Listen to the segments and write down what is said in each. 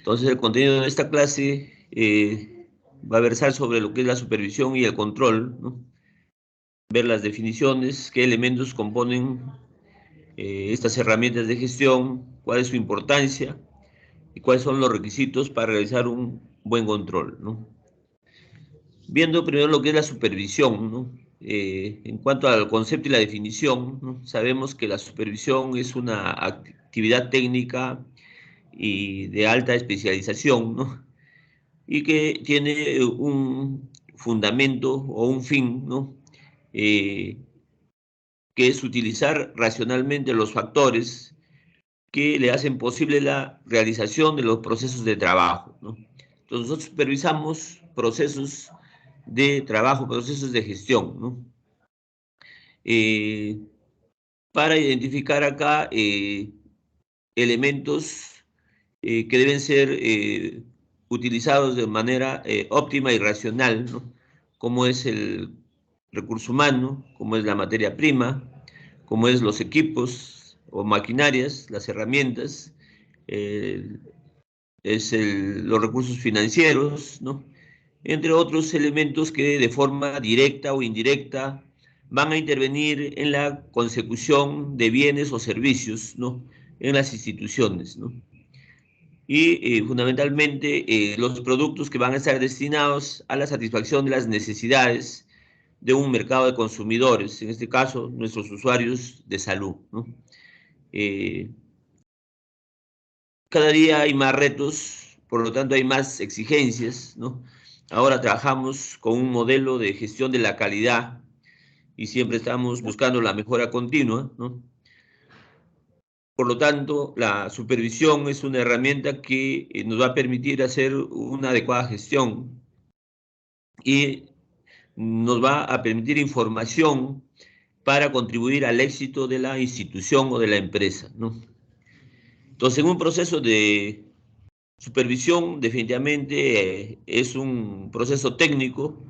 Entonces, el contenido de esta clase va a versar sobre lo que es la supervisión y el control, ¿no? Ver las definiciones, qué elementos componen estas herramientas de gestión, cuál es su importancia y cuáles son los requisitos para realizar un buen control, ¿no? Viendo primero lo que es la supervisión, ¿no? En cuanto al concepto y la definición, ¿no? Sabemos que la supervisión es una actividad técnica y de alta especialización, ¿no? Y que tiene un fundamento o un fin, ¿no? Eh, que es utilizar racionalmente los factores que le hacen posible la realización de los procesos de trabajo, ¿no? Entonces nosotros supervisamos procesos de trabajo, procesos de gestión, ¿no? Eh, para identificar acá elementos que deben ser utilizados de manera óptima y racional, ¿no? Como es el recurso humano, como es la materia prima, como es los equipos o maquinarias, las herramientas, eh, los recursos financieros, ¿no? Entre otros elementos que de forma directa o indirecta van a intervenir en la consecución de bienes o servicios, ¿no? En las instituciones, ¿no? Y fundamentalmente los productos que van a estar destinados a la satisfacción de las necesidades de un mercado de consumidores, en este caso nuestros usuarios de salud, ¿no? Eh, Cada día hay más retos, por lo tanto hay más exigencias, ¿no? Ahora trabajamos con un modelo de gestión de la calidad y siempre estamos buscando la mejora continua, ¿no? Por lo tanto, la supervisión es una herramienta que nos va a permitir hacer una adecuada gestión y nos va a permitir información para contribuir al éxito de la institución o de la empresa, ¿no? Entonces, en un proceso de supervisión, definitivamente es un proceso técnico,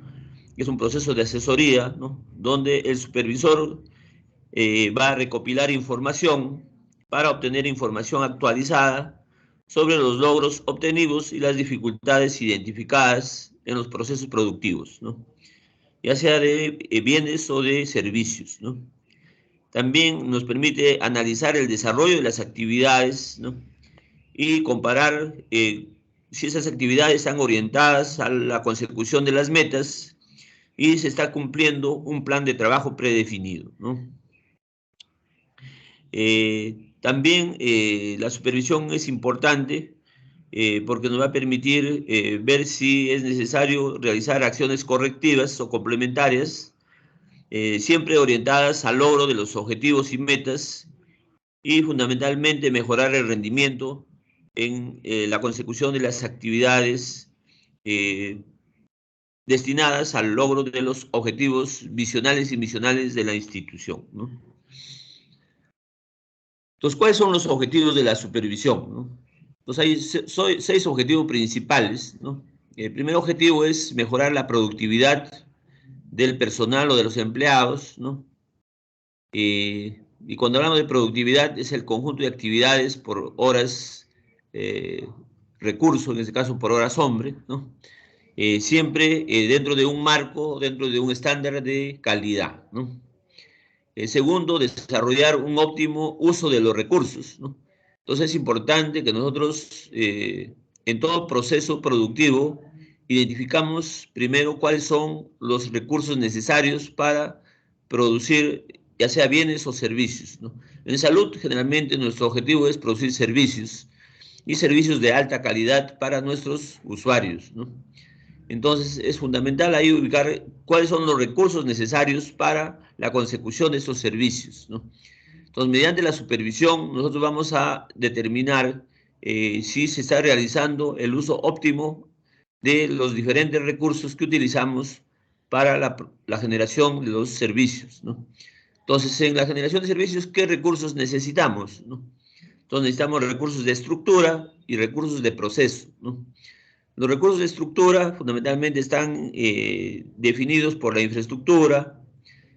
es un proceso de asesoría, ¿no? Donde el supervisor va a recopilar información para obtener información actualizada sobre los logros obtenidos y las dificultades identificadas en los procesos productivos, ¿no? Ya sea de bienes o de servicios, ¿no? También nos permite analizar el desarrollo de las actividades, ¿no? Y comparar si esas actividades están orientadas a la consecución de las metas y se está cumpliendo un plan de trabajo predefinido, ¿no? También la supervisión es importante porque nos va a permitir ver si es necesario realizar acciones correctivas o complementarias, siempre orientadas al logro de los objetivos y metas y fundamentalmente mejorar el rendimiento en la consecución de las actividades eh, destinadas al logro de los objetivos visionales y misionales de la institución, ¿no? Entonces, ¿cuáles son los objetivos de la supervisión, ¿no? Entonces, hay seis objetivos principales, ¿no? El primer objetivo es mejorar la productividad del personal o de los empleados, ¿no? Y cuando hablamos de productividad es el conjunto de actividades por horas, eh, recursos, en este caso por horas hombre, ¿no? Siempre dentro de un marco, dentro de un estándar de calidad, ¿no? Segundo, desarrollar un óptimo uso de los recursos, ¿no? Entonces es importante que nosotros en todo proceso productivo identificamos primero cuáles son los recursos necesarios para producir ya sea bienes o servicios, ¿no? En salud generalmente nuestro objetivo es producir servicios y servicios de alta calidad para nuestros usuarios, ¿no? Entonces es fundamental ahí ubicar cuáles son los recursos necesarios para la consecución de esos servicios, ¿no? Entonces, mediante la supervisión, nosotros vamos a determinar si se está realizando el uso óptimo de los diferentes recursos que utilizamos para la generación de los servicios, ¿no? Entonces, en la generación de servicios, ¿qué recursos necesitamos, ¿no? Entonces, necesitamos recursos de estructura y recursos de proceso, ¿no? Los recursos de estructura fundamentalmente están definidos por la infraestructura,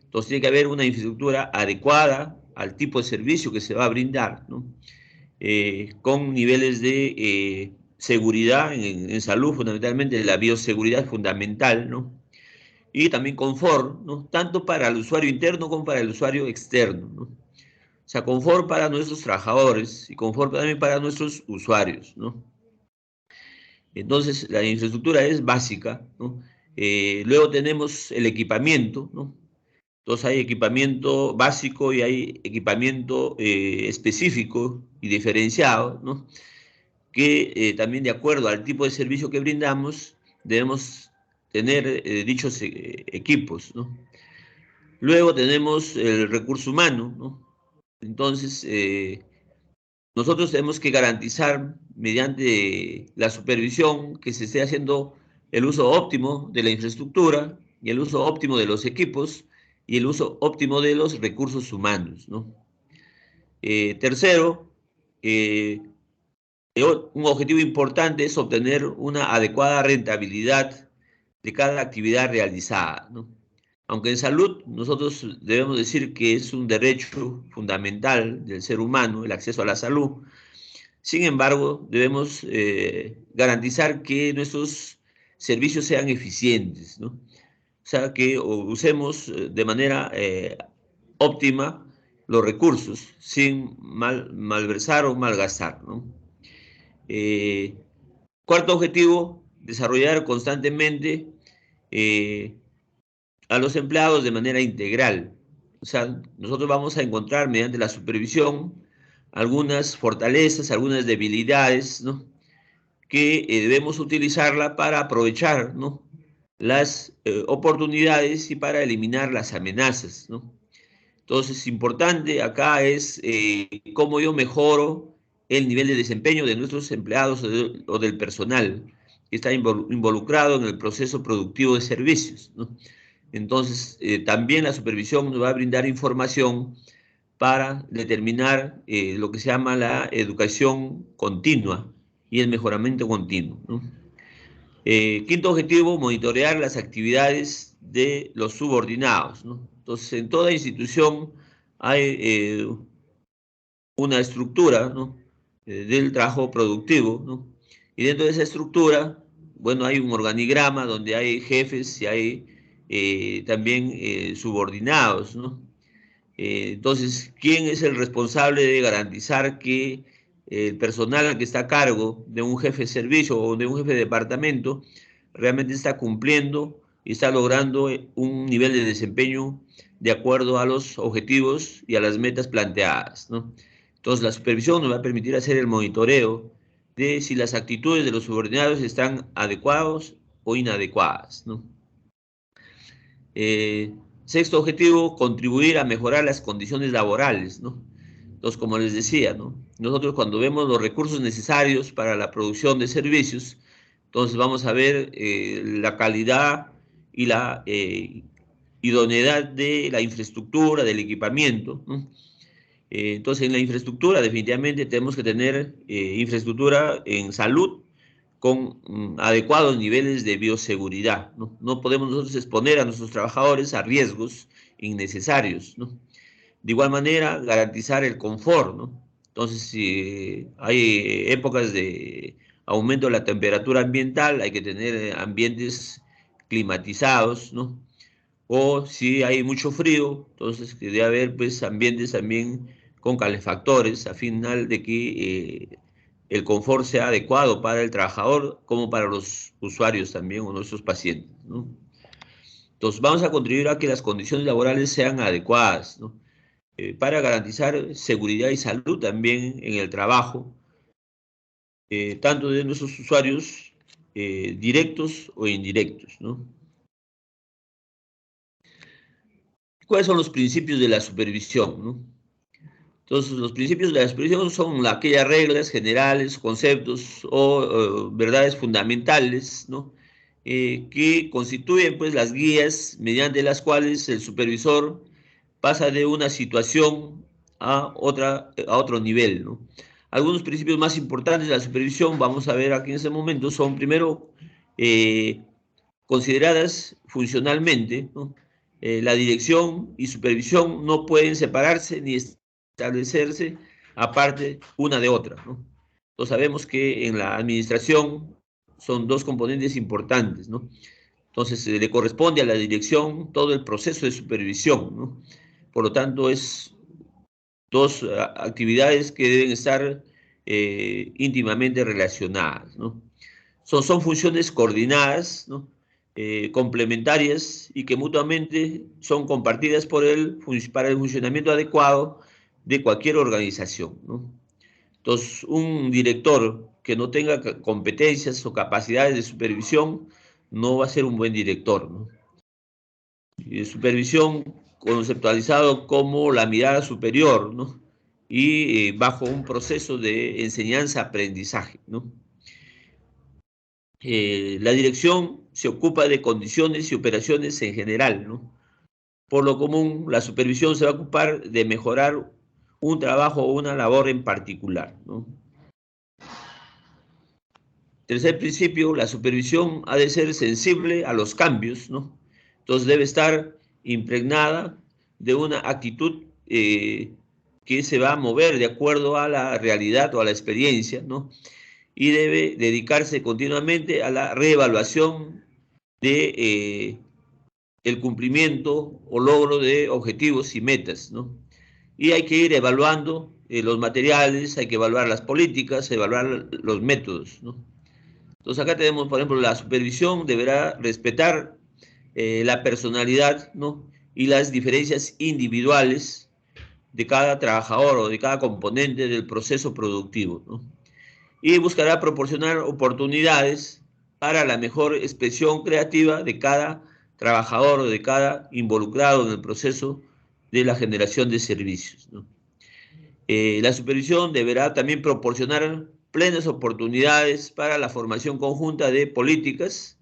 entonces tiene que haber una infraestructura adecuada al tipo de servicio que se va a brindar, ¿no? Con niveles de seguridad en salud, fundamentalmente la bioseguridad es fundamental, ¿no? Y también confort, ¿no? Tanto para el usuario interno como para el usuario externo, ¿no? O sea, confort para nuestros trabajadores y confort también para nuestros usuarios, ¿no? Entonces, la infraestructura es básica, ¿no? Luego tenemos el equipamiento, ¿no? Entonces hay equipamiento básico y hay equipamiento específico y diferenciado, ¿no? Que también de acuerdo al tipo de servicio que brindamos, debemos tener dichos equipos, ¿no? Luego tenemos el recurso humano, ¿no? Entonces, nosotros tenemos que garantizar mediante la supervisión que se esté haciendo el uso óptimo de la infraestructura y el uso óptimo de los equipos y el uso óptimo de los recursos humanos, ¿no? Tercero, eh, un objetivo importante es obtener una adecuada rentabilidad de cada actividad realizada, ¿no? Aunque en salud nosotros debemos decir que es un derecho fundamental del ser humano el acceso a la salud. Sin embargo, debemos garantizar que nuestros servicios sean eficientes, ¿no? O sea, que usemos de manera óptima los recursos sin malversar o malgastar, ¿no? Eh, Cuarto objetivo, desarrollar constantemente eh, a los empleados de manera integral. O sea, nosotros vamos a encontrar mediante la supervisión algunas fortalezas, algunas debilidades, ¿no? Que debemos utilizarla para aprovechar, ¿no? Las oportunidades y para eliminar las amenazas, ¿no? Entonces, importante acá es cómo yo mejoro el nivel de desempeño de nuestros empleados o del personal que está involucrado en el proceso productivo de servicios, ¿no? Entonces, también la supervisión nos va a brindar información para determinar lo que se llama la educación continua y el mejoramiento continuo, ¿no? Quinto objetivo, monitorear las actividades de los subordinados, ¿no? Entonces, en toda institución hay una estructura, ¿no? Del trabajo productivo, ¿no? Y dentro de esa estructura, bueno, hay un organigrama donde hay jefes y hay también subordinados, ¿no? Entonces, ¿quién es el responsable de garantizar que el personal que está a cargo de un jefe de servicio o de un jefe de departamento realmente está cumpliendo y está logrando un nivel de desempeño de acuerdo a los objetivos y a las metas planteadas, ¿no? Entonces, la supervisión nos va a permitir hacer el monitoreo de si las actitudes de los subordinados están adecuadas o inadecuadas, ¿no? Sexto objetivo, contribuir a mejorar las condiciones laborales, ¿no? Entonces, como les decía, ¿no? Nosotros cuando vemos los recursos necesarios para la producción de servicios, entonces vamos a ver la calidad y la idoneidad de la infraestructura, del equipamiento, ¿no? Entonces, en la infraestructura definitivamente tenemos que tener infraestructura en salud con adecuados niveles de bioseguridad, ¿no? No podemos nosotros exponer a nuestros trabajadores a riesgos innecesarios, ¿no? De igual manera, garantizar el confort, ¿no? Entonces, si hay épocas de aumento de la temperatura ambiental, hay que tener ambientes climatizados, ¿no? O si hay mucho frío, entonces que debe haber pues ambientes también con calefactores a final de que el confort sea adecuado para el trabajador como para los usuarios también o nuestros pacientes, ¿no? Entonces vamos a contribuir a que las condiciones laborales sean adecuadas, ¿no? Para garantizar seguridad y salud también en el trabajo, tanto de nuestros usuarios directos o indirectos, ¿no? ¿Cuáles son los principios de la supervisión, ¿no? Entonces, los principios de la supervisión son aquellas reglas generales, conceptos o verdades fundamentales, ¿no? Que constituyen pues las guías mediante las cuales el supervisor pasa de una situación a otro nivel, ¿no? Algunos principios más importantes de la supervisión, vamos a ver aquí en este momento, son primero eh, consideradas funcionalmente, ¿no? La dirección y supervisión no pueden separarse ni establecerse aparte una de otra, ¿no? Entonces sabemos que en la administración son dos componentes importantes, ¿no? Entonces le corresponde a la dirección todo el proceso de supervisión, ¿no? Por lo tanto, es dos actividades que deben estar íntimamente relacionadas, ¿no? Son funciones coordinadas, ¿no? Complementarias y que mutuamente son compartidas para el funcionamiento adecuado de cualquier organización, ¿no? Entonces, un director que no tenga competencias o capacidades de supervisión no va a ser un buen director, ¿no? Y supervisión conceptualizado como la mirada superior, ¿no? Y bajo un proceso de enseñanza-aprendizaje, ¿no? La dirección se ocupa de condiciones y operaciones en general, ¿no? Por lo común, la supervisión se va a ocupar de mejorar un trabajo o una labor en particular, ¿no? Tercer principio, la supervisión ha de ser sensible a los cambios, ¿no? Entonces debe estar impregnada de una actitud que se va a mover de acuerdo a la realidad o a la experiencia, ¿no? Y debe dedicarse continuamente a la reevaluación de el cumplimiento o logro de objetivos y metas, ¿no? Y hay que ir evaluando los materiales, hay que evaluar las políticas, evaluar los métodos, ¿no? Entonces acá tenemos, por ejemplo, la supervisión deberá respetar la personalidad, ¿no? Y las diferencias individuales de cada trabajador o de cada componente del proceso productivo, ¿no? Y buscará proporcionar oportunidades para la mejor expresión creativa de cada trabajador o de cada involucrado en el proceso de la generación de servicios, ¿no? La supervisión deberá también proporcionar plenas oportunidades para la formación conjunta de políticas,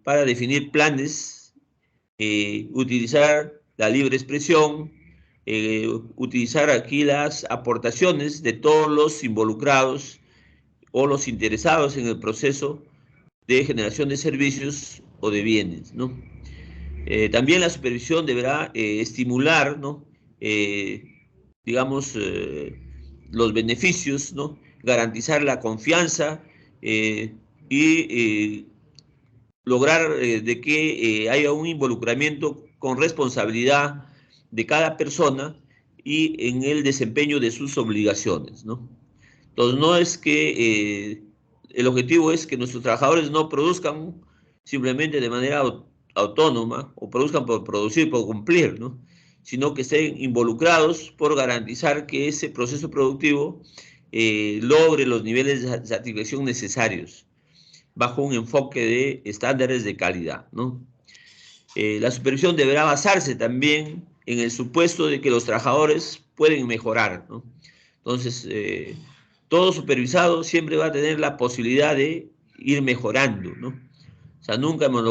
para definir planes, utilizar la libre expresión, utilizar aquí las aportaciones de todos los involucrados o los interesados en el proceso de generación de servicios o de bienes, ¿no? También la supervisión deberá estimular, ¿no? Digamos, los beneficios, ¿no? Garantizar la confianza y lograr de que haya un involucramiento con responsabilidad de cada persona y en el desempeño de sus obligaciones, ¿no? Entonces, no es que el objetivo es que nuestros trabajadores no produzcan simplemente de manera autónoma o produzcan por producir, por cumplir, ¿no? Sino que estén involucrados por garantizar que ese proceso productivo logre los niveles de satisfacción necesarios bajo un enfoque de estándares de calidad, ¿no? La supervisión deberá basarse también en el supuesto de que los trabajadores pueden mejorar, ¿no? Entonces, todo supervisado siempre va a tener la posibilidad de ir mejorando, ¿no? O sea, nunca hemos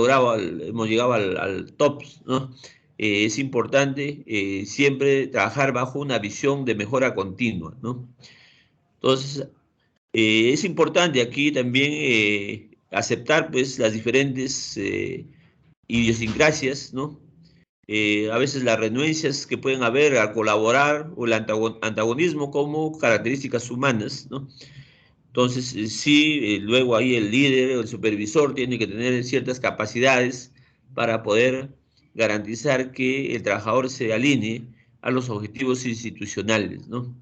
llegado al top, ¿no? Es importante siempre trabajar bajo una visión de mejora continua, ¿no? Entonces, es importante aquí también aceptar, pues, las diferentes idiosincrasias, ¿no? A veces las renuencias que pueden haber al colaborar o el antagonismo como características humanas, ¿no? Entonces, sí, luego ahí el líder o el supervisor tiene que tener ciertas capacidades para poder garantizar que el trabajador se alinee a los objetivos institucionales, ¿no?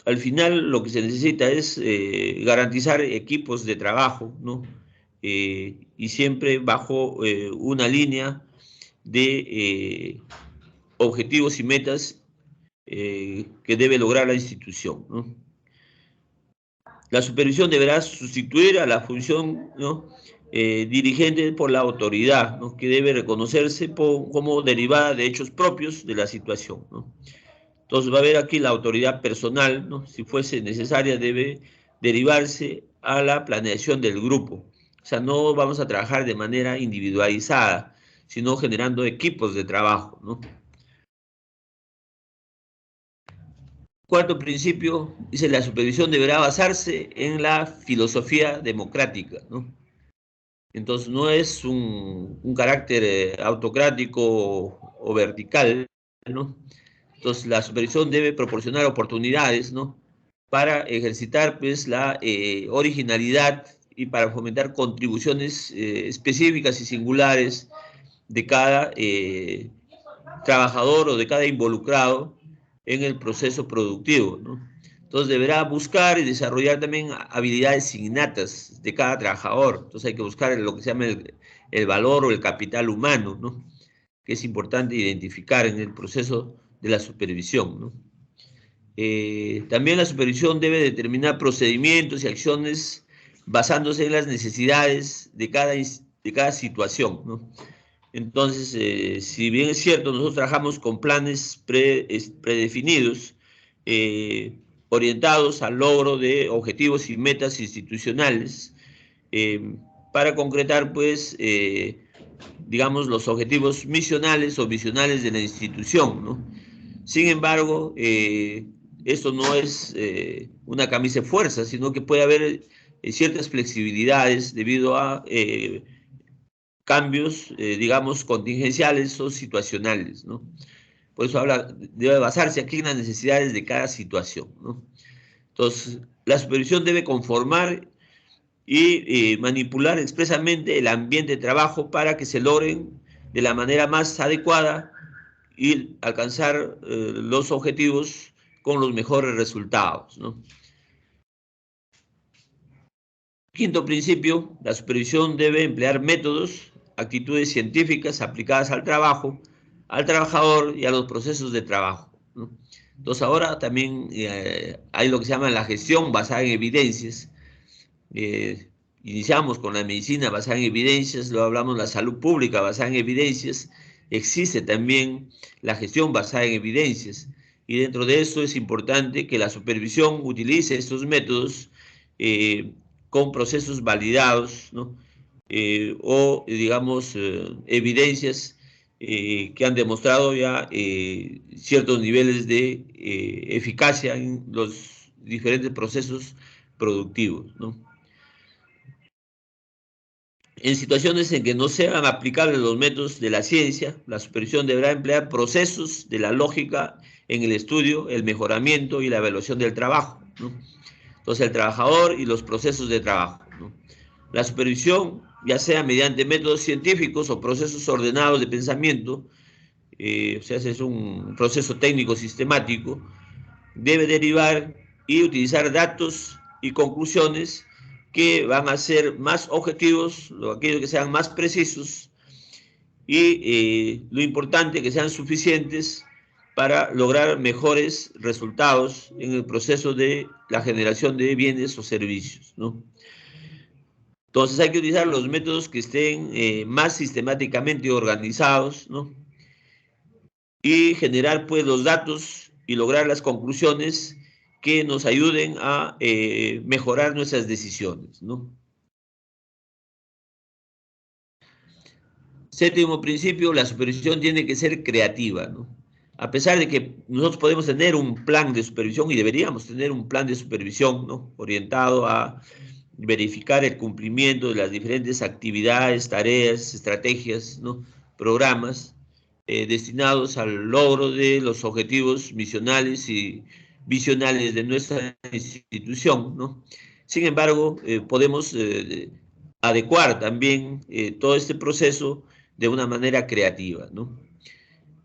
Al final lo que se necesita es garantizar equipos de trabajo, ¿no? Y siempre bajo una línea de objetivos y metas que debe lograr la institución, ¿no? La supervisión deberá sustituir a la función, ¿no? Dirigente por la autoridad, ¿no? Que debe reconocerse como derivada de hechos propios de la situación, ¿no? Entonces va a haber aquí la autoridad personal, ¿no? Si fuese necesaria, debe derivarse a la planeación del grupo. O sea, no vamos a trabajar de manera individualizada, sino generando equipos de trabajo, ¿no? Cuarto principio, dice, la supervisión deberá basarse en la filosofía democrática, ¿no? Entonces no es un carácter autocrático o vertical, ¿no? Entonces, la supervisión debe proporcionar oportunidades, ¿no?, para ejercitar, pues, la originalidad y para fomentar contribuciones específicas y singulares de cada trabajador o de cada involucrado en el proceso productivo, ¿no? Entonces deberá buscar y desarrollar también habilidades innatas de cada trabajador. Entonces hay que buscar lo que se llama el valor o el capital humano, ¿no?, que es importante identificar en el proceso de la supervisión, ¿no? También la supervisión debe determinar procedimientos y acciones basándose en las necesidades de cada situación, ¿no? Entonces, si bien es cierto, nosotros trabajamos con planes predefinidos, orientados al logro de objetivos y metas institucionales, eh, para concretar, pues, digamos, los objetivos misionales o visionales de la institución, ¿no? Sin embargo, esto no es una camisa de fuerza, sino que puede haber ciertas flexibilidades debido a cambios, digamos, contingenciales o situacionales, ¿no? Por eso debe basarse aquí en las necesidades de cada situación, ¿no? Entonces, la supervisión debe conformar y manipular expresamente el ambiente de trabajo para que se logren de la manera más adecuada y alcanzar los objetivos con los mejores resultados, ¿no? Quinto principio, la supervisión debe emplear métodos, actitudes científicas aplicadas al trabajo, al trabajador y a los procesos de trabajo, ¿no? Entonces ahora también hay lo que se llama la gestión basada en evidencias. Eh, Iniciamos con la medicina basada en evidencias, luego hablamos de la salud pública basada en evidencias. Existe también la gestión basada en evidencias y dentro de eso es importante que la supervisión utilice estos métodos eh, con procesos validados, ¿no? O, digamos, evidencias que han demostrado ya ciertos niveles de eficacia en los diferentes procesos productivos, ¿no? En situaciones en que no sean aplicables los métodos de la ciencia, la supervisión deberá emplear procesos de la lógica en el estudio, el mejoramiento y la evaluación del trabajo, ¿no? Entonces, el trabajador y los procesos de trabajo, ¿no? La supervisión, ya sea mediante métodos científicos o procesos ordenados de pensamiento, o sea, es un proceso técnico sistemático, debe derivar y utilizar datos y conclusiones que van a ser más objetivos, aquellos que sean más precisos y lo importante que sean suficientes para lograr mejores resultados en el proceso de la generación de bienes o servicios, ¿no? Entonces hay que utilizar los métodos que estén más sistemáticamente organizados, ¿no? Y generar pues los datos y lograr las conclusiones que nos ayuden a mejorar nuestras decisiones, ¿no? Séptimo principio, la supervisión tiene que ser creativa, ¿no? A pesar de que nosotros podemos tener un plan de supervisión y deberíamos tener un plan de supervisión, ¿no?, orientado a verificar el cumplimiento de las diferentes actividades, tareas, estrategias, ¿no?, programas destinados al logro de los objetivos misionales y visionales de nuestra institución, ¿no? Sin embargo, podemos adecuar también todo este proceso de una manera creativa, ¿no?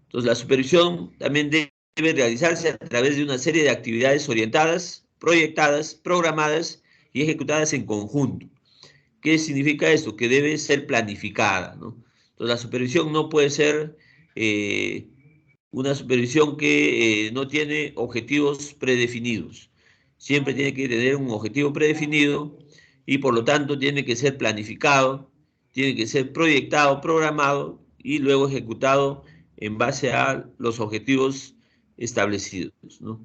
Entonces, la supervisión también debe realizarse a través de una serie de actividades orientadas, proyectadas, programadas y ejecutadas en conjunto. ¿Qué significa esto? Que debe ser planificada, ¿no? Entonces, la supervisión no puede ser una supervisión que no tiene objetivos predefinidos. Siempre tiene que tener un objetivo predefinido y por lo tanto tiene que ser planificado, tiene que ser proyectado, programado y luego ejecutado en base a los objetivos establecidos, ¿no?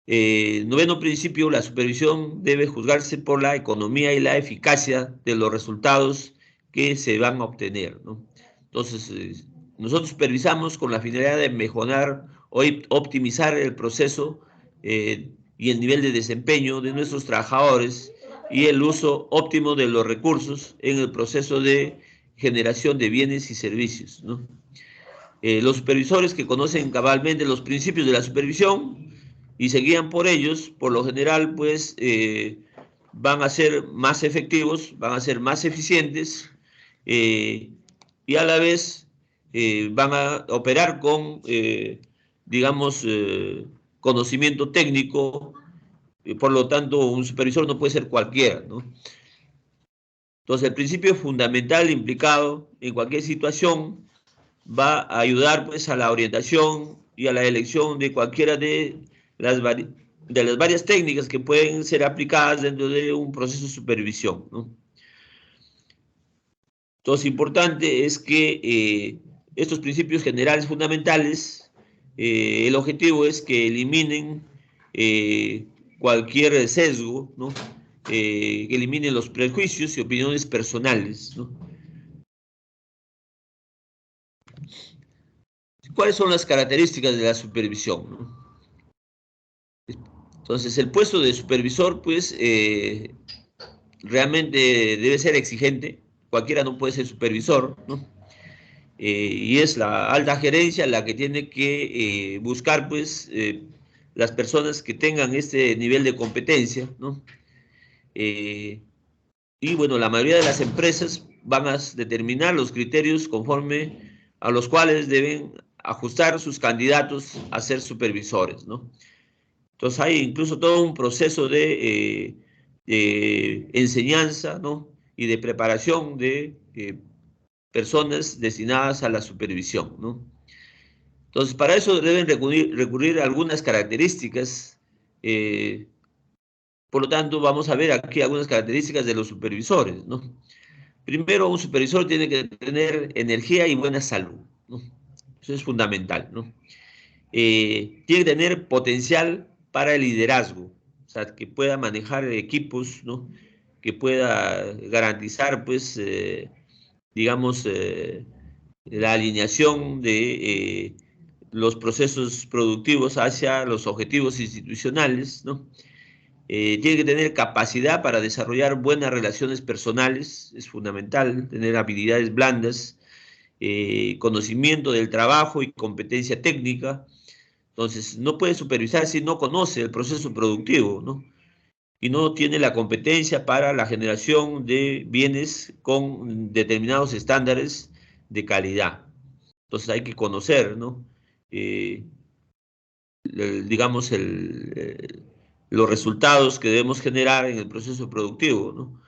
Noveno principio, la supervisión debe juzgarse por la economía y la eficacia de los resultados que se van a obtener, ¿no? Entonces, nosotros supervisamos con la finalidad de mejorar o optimizar el proceso y el nivel de desempeño de nuestros trabajadores y el uso óptimo de los recursos en el proceso de generación de bienes y servicios, ¿no? Los supervisores que conocen cabalmente los principios de la supervisión y se guían por ellos, por lo general, pues van a ser más efectivos, van a ser más eficientes eh, y a la vez van a operar con, digamos, conocimiento técnico. Por lo tanto, un supervisor no puede ser cualquiera, ¿no? Entonces, el principio fundamental implicado en cualquier situación va a ayudar pues a la orientación y a la elección de cualquiera de las varias técnicas que pueden ser aplicadas dentro de un proceso de supervisión, ¿no? Entonces, importante es que estos principios generales fundamentales, el objetivo es que eliminen eh, cualquier sesgo, ¿no? Que eliminen los prejuicios y opiniones personales, ¿no? ¿Cuáles son las características de la supervisión, ¿no? Entonces, el puesto de supervisor, pues, realmente debe ser exigente. Cualquiera no puede ser supervisor, ¿no? Y es la alta gerencia la que tiene que buscar, pues, las personas que tengan este nivel de competencia, ¿no? Eh, y bueno, la mayoría de las empresas van a determinar los criterios conforme a los cuales deben ajustar sus candidatos a ser supervisores, ¿no? Entonces hay incluso todo un proceso de enseñanza, ¿no? Y de preparación de personas destinadas a la supervisión, ¿no? Entonces, para eso deben recurrir a algunas características. eh, por lo tanto, vamos a ver aquí algunas características de los supervisores, ¿no? Primero, un supervisor tiene que tener energía y buena salud, ¿no? Eso es fundamental, ¿no? Tiene que tener potencial para el liderazgo, o sea, que pueda manejar equipos, ¿no? Que pueda garantizar, pues, digamos, la alineación de los procesos productivos hacia los objetivos institucionales, ¿no? Tiene que tener capacidad para desarrollar buenas relaciones personales, es fundamental, tener habilidades blandas, conocimiento del trabajo y competencia técnica. Entonces, no puede supervisar si no conoce el proceso productivo, ¿no? Y no tiene la competencia para la generación de bienes con determinados estándares de calidad. Entonces, hay que conocer, ¿no? Eh, digamos, los resultados que debemos generar en el proceso productivo, ¿no?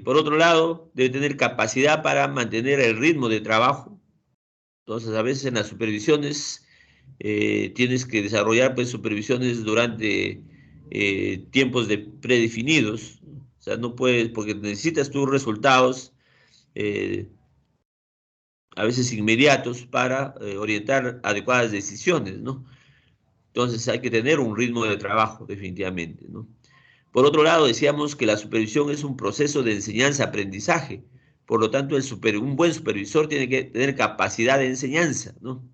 Por otro lado, debe tener capacidad para mantener el ritmo de trabajo. Entonces, a veces en las supervisiones tienes que desarrollar pues supervisiones durante tiempos predefinidos. O sea, no puedes, porque necesitas tus resultados eh, a veces inmediatos para orientar adecuadas decisiones, ¿no? Entonces hay que tener un ritmo de trabajo, definitivamente, ¿no? Por otro lado, decíamos que la supervisión es un proceso de enseñanza-aprendizaje. Por lo tanto, un buen supervisor tiene que tener capacidad de enseñanza, ¿no?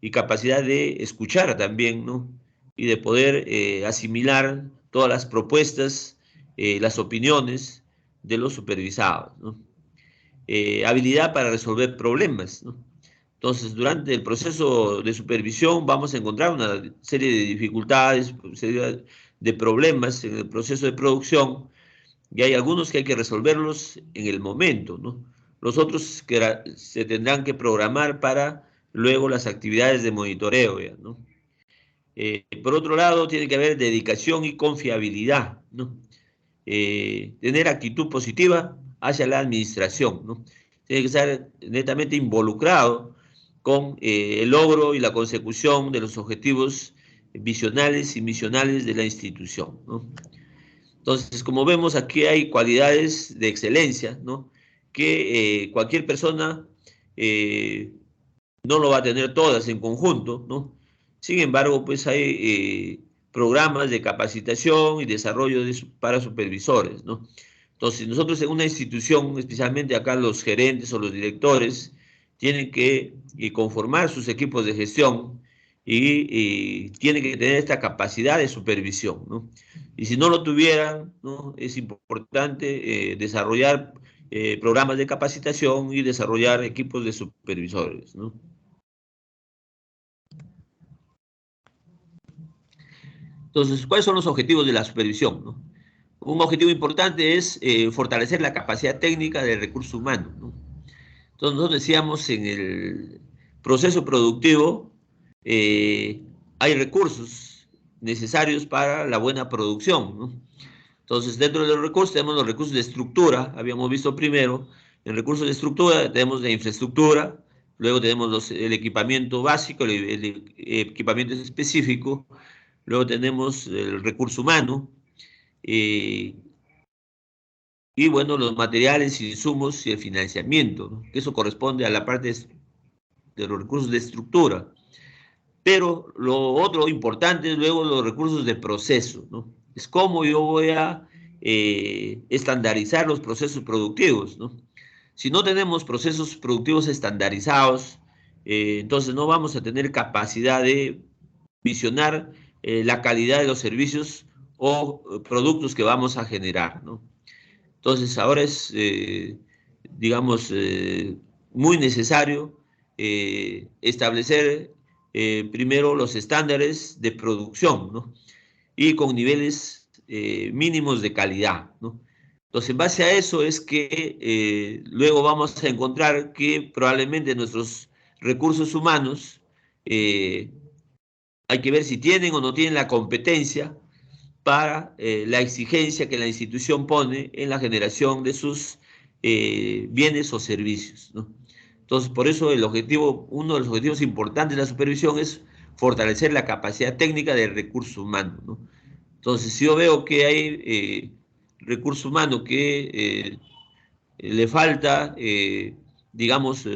Y capacidad de escuchar también, ¿no? Y de poder asimilar todas las propuestas, las opiniones de los supervisados, ¿no? Habilidad para resolver problemas, ¿no? Entonces, durante el proceso de supervisión vamos a encontrar una serie de dificultades, una serie de problemas en el proceso de producción, y hay algunos que hay que resolverlos en el momento, ¿no? Los otros que se tendrán que programar para luego las actividades de monitoreo, ¿ya? ¿No? Por otro lado, tiene que haber dedicación y confiabilidad, ¿no? Tener actitud positiva hacia la administración, ¿no? Tiene que estar netamente involucrado con el logro y la consecución de los objetivos visionales y misionales de la institución, ¿no? Entonces, como vemos, aquí hay cualidades de excelencia, ¿no? Que cualquier persona eh, no lo va a tener todas en conjunto, ¿no? Sin embargo, pues hay programas de capacitación y desarrollo para supervisores, ¿no? Entonces, nosotros en una institución, especialmente acá los gerentes o los directores, tienen que conformar sus equipos de gestión y tienen que tener esta capacidad de supervisión, ¿no? Y si no lo tuvieran, ¿no? Es importante desarrollar programas de capacitación y desarrollar equipos de supervisores, ¿no? Entonces, ¿cuáles son los objetivos de la supervisión, ¿no? Un objetivo importante es fortalecer la capacidad técnica del recurso humano, ¿no? Entonces, nosotros decíamos en el proceso productivo hay recursos necesarios para la buena producción, ¿no? Entonces, dentro de los recursos tenemos los recursos de estructura, habíamos visto primero, en recursos de estructura tenemos la infraestructura, luego tenemos el equipamiento básico, el equipamiento específico, luego tenemos el recurso humano, eh, y bueno, los materiales, insumos y el financiamiento, ¿no? Eso corresponde a la parte de los recursos de estructura. Pero lo otro importante es luego los recursos de proceso, ¿no? Es cómo yo voy a estandarizar los procesos productivos, ¿no? Si no tenemos procesos productivos estandarizados, entonces no vamos a tener capacidad de visionar la calidad de los servicios o productos que vamos a generar, ¿no? Entonces ahora es, digamos, muy necesario establecer primero los estándares de producción, ¿no? Y con niveles mínimos de calidad, ¿no? Entonces, en base a eso es que luego vamos a encontrar que probablemente nuestros recursos humanos hay que ver si tienen o no tienen la competencia para la exigencia que la institución pone en la generación de sus bienes o servicios, ¿no? Entonces, por eso el objetivo, uno de los objetivos importantes de la supervisión es fortalecer la capacidad técnica del recurso humano, ¿no? Entonces, si yo veo que hay recurso humano que le falta, digamos,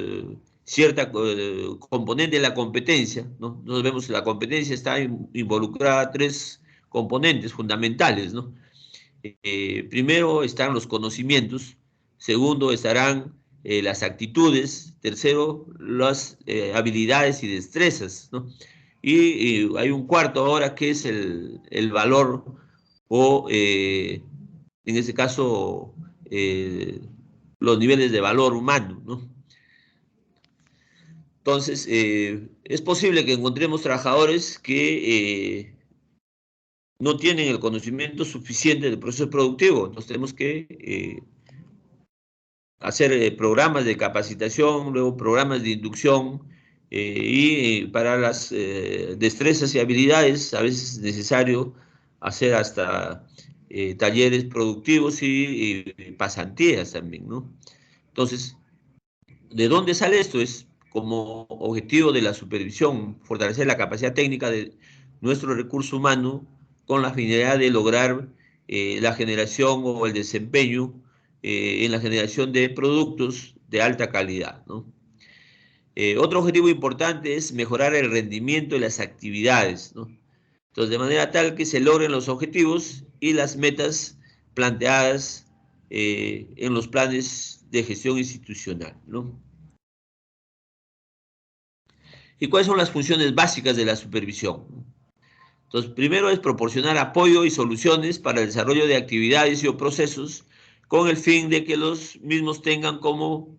cierta componente de la competencia, ¿no? Nosotros vemos que la competencia está involucrada tres componentes fundamentales, ¿no? Primero están los conocimientos, segundo estarán las actitudes, tercero las habilidades y destrezas, ¿no? Y hay un cuarto ahora que es el valor o en este caso los niveles de valor humano, ¿no? Entonces, es posible que encontremos trabajadores que no tienen el conocimiento suficiente del proceso productivo. Entonces, tenemos que hacer programas de capacitación, luego programas de inducción, y para las destrezas y habilidades, a veces es necesario hacer hasta talleres productivos y pasantías también, ¿no? Entonces, ¿de dónde sale esto? Es como objetivo de la supervisión, fortalecer la capacidad técnica de nuestro recurso humano con la finalidad de lograr la generación o el desempeño en la generación de productos de alta calidad, ¿no? Otro objetivo importante es mejorar el rendimiento de las actividades, ¿no? Entonces, de manera tal que se logren los objetivos y las metas planteadas en los planes de gestión institucional, ¿no? ¿Y cuáles son las funciones básicas de la supervisión? Entonces, primero es proporcionar apoyo y soluciones para el desarrollo de actividades y o procesos con el fin de que los mismos tengan como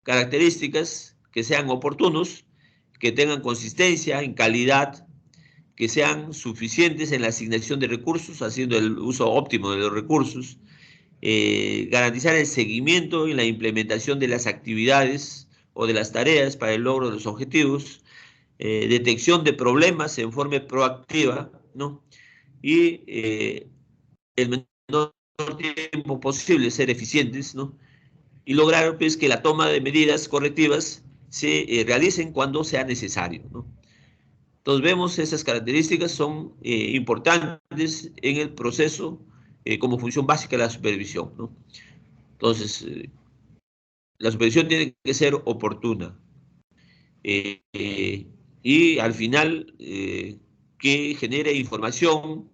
características que sean oportunos, que tengan consistencia en calidad, que sean suficientes en la asignación de recursos, haciendo el uso óptimo de los recursos, garantizar el seguimiento y la implementación de las actividades o de las tareas para el logro de los objetivos, detección de problemas en forma proactiva, ¿no? Y el menor tiempo posible ser eficientes, ¿no? Y lograr pues, que la toma de medidas correctivas se realicen cuando sea necesario, ¿no? Entonces vemos esas características son importantes en el proceso como función básica de la supervisión, ¿no? Entonces, la supervisión tiene que ser oportuna, eh, eh, y al final que genere información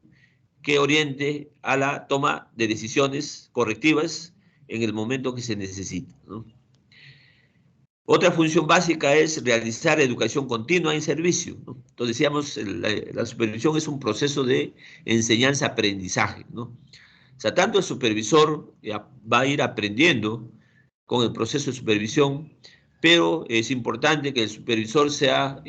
que oriente a la toma de decisiones correctivas en el momento que se necesita, ¿no? Otra función básica es realizar educación continua en servicio, ¿no? Entonces decíamos, la supervisión es un proceso de enseñanza-aprendizaje, ¿no? O sea, tanto el supervisor va a ir aprendiendo con el proceso de supervisión, pero es importante que el supervisor sea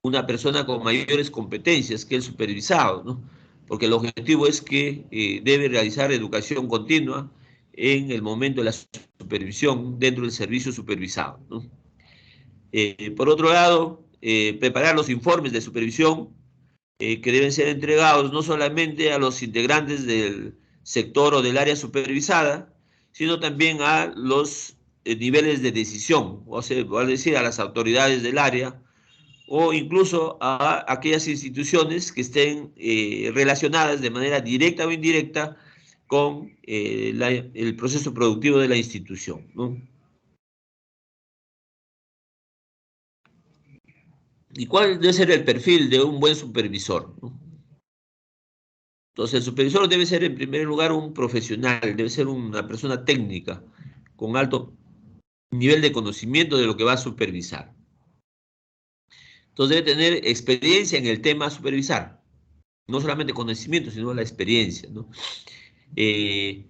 una persona con mayores competencias que el supervisado, ¿no? Porque el objetivo es que debe realizar educación continua en el momento de la supervisión dentro del servicio supervisado, ¿no? Por otro lado, preparar los informes de supervisión que deben ser entregados no solamente a los integrantes del sector o del área supervisada, sino también a los niveles de decisión, o sea, es decir, a las autoridades del área, o incluso a aquellas instituciones que estén relacionadas de manera directa o indirecta con el proceso productivo de la institución, ¿no? ¿Y cuál debe ser el perfil de un buen supervisor, ¿no? Entonces, el supervisor debe ser, en primer lugar, un profesional, debe ser una persona técnica, con alto nivel de conocimiento de lo que va a supervisar. Entonces, debe tener experiencia en el tema a supervisar, no solamente conocimiento, sino la experiencia, ¿no? Eh,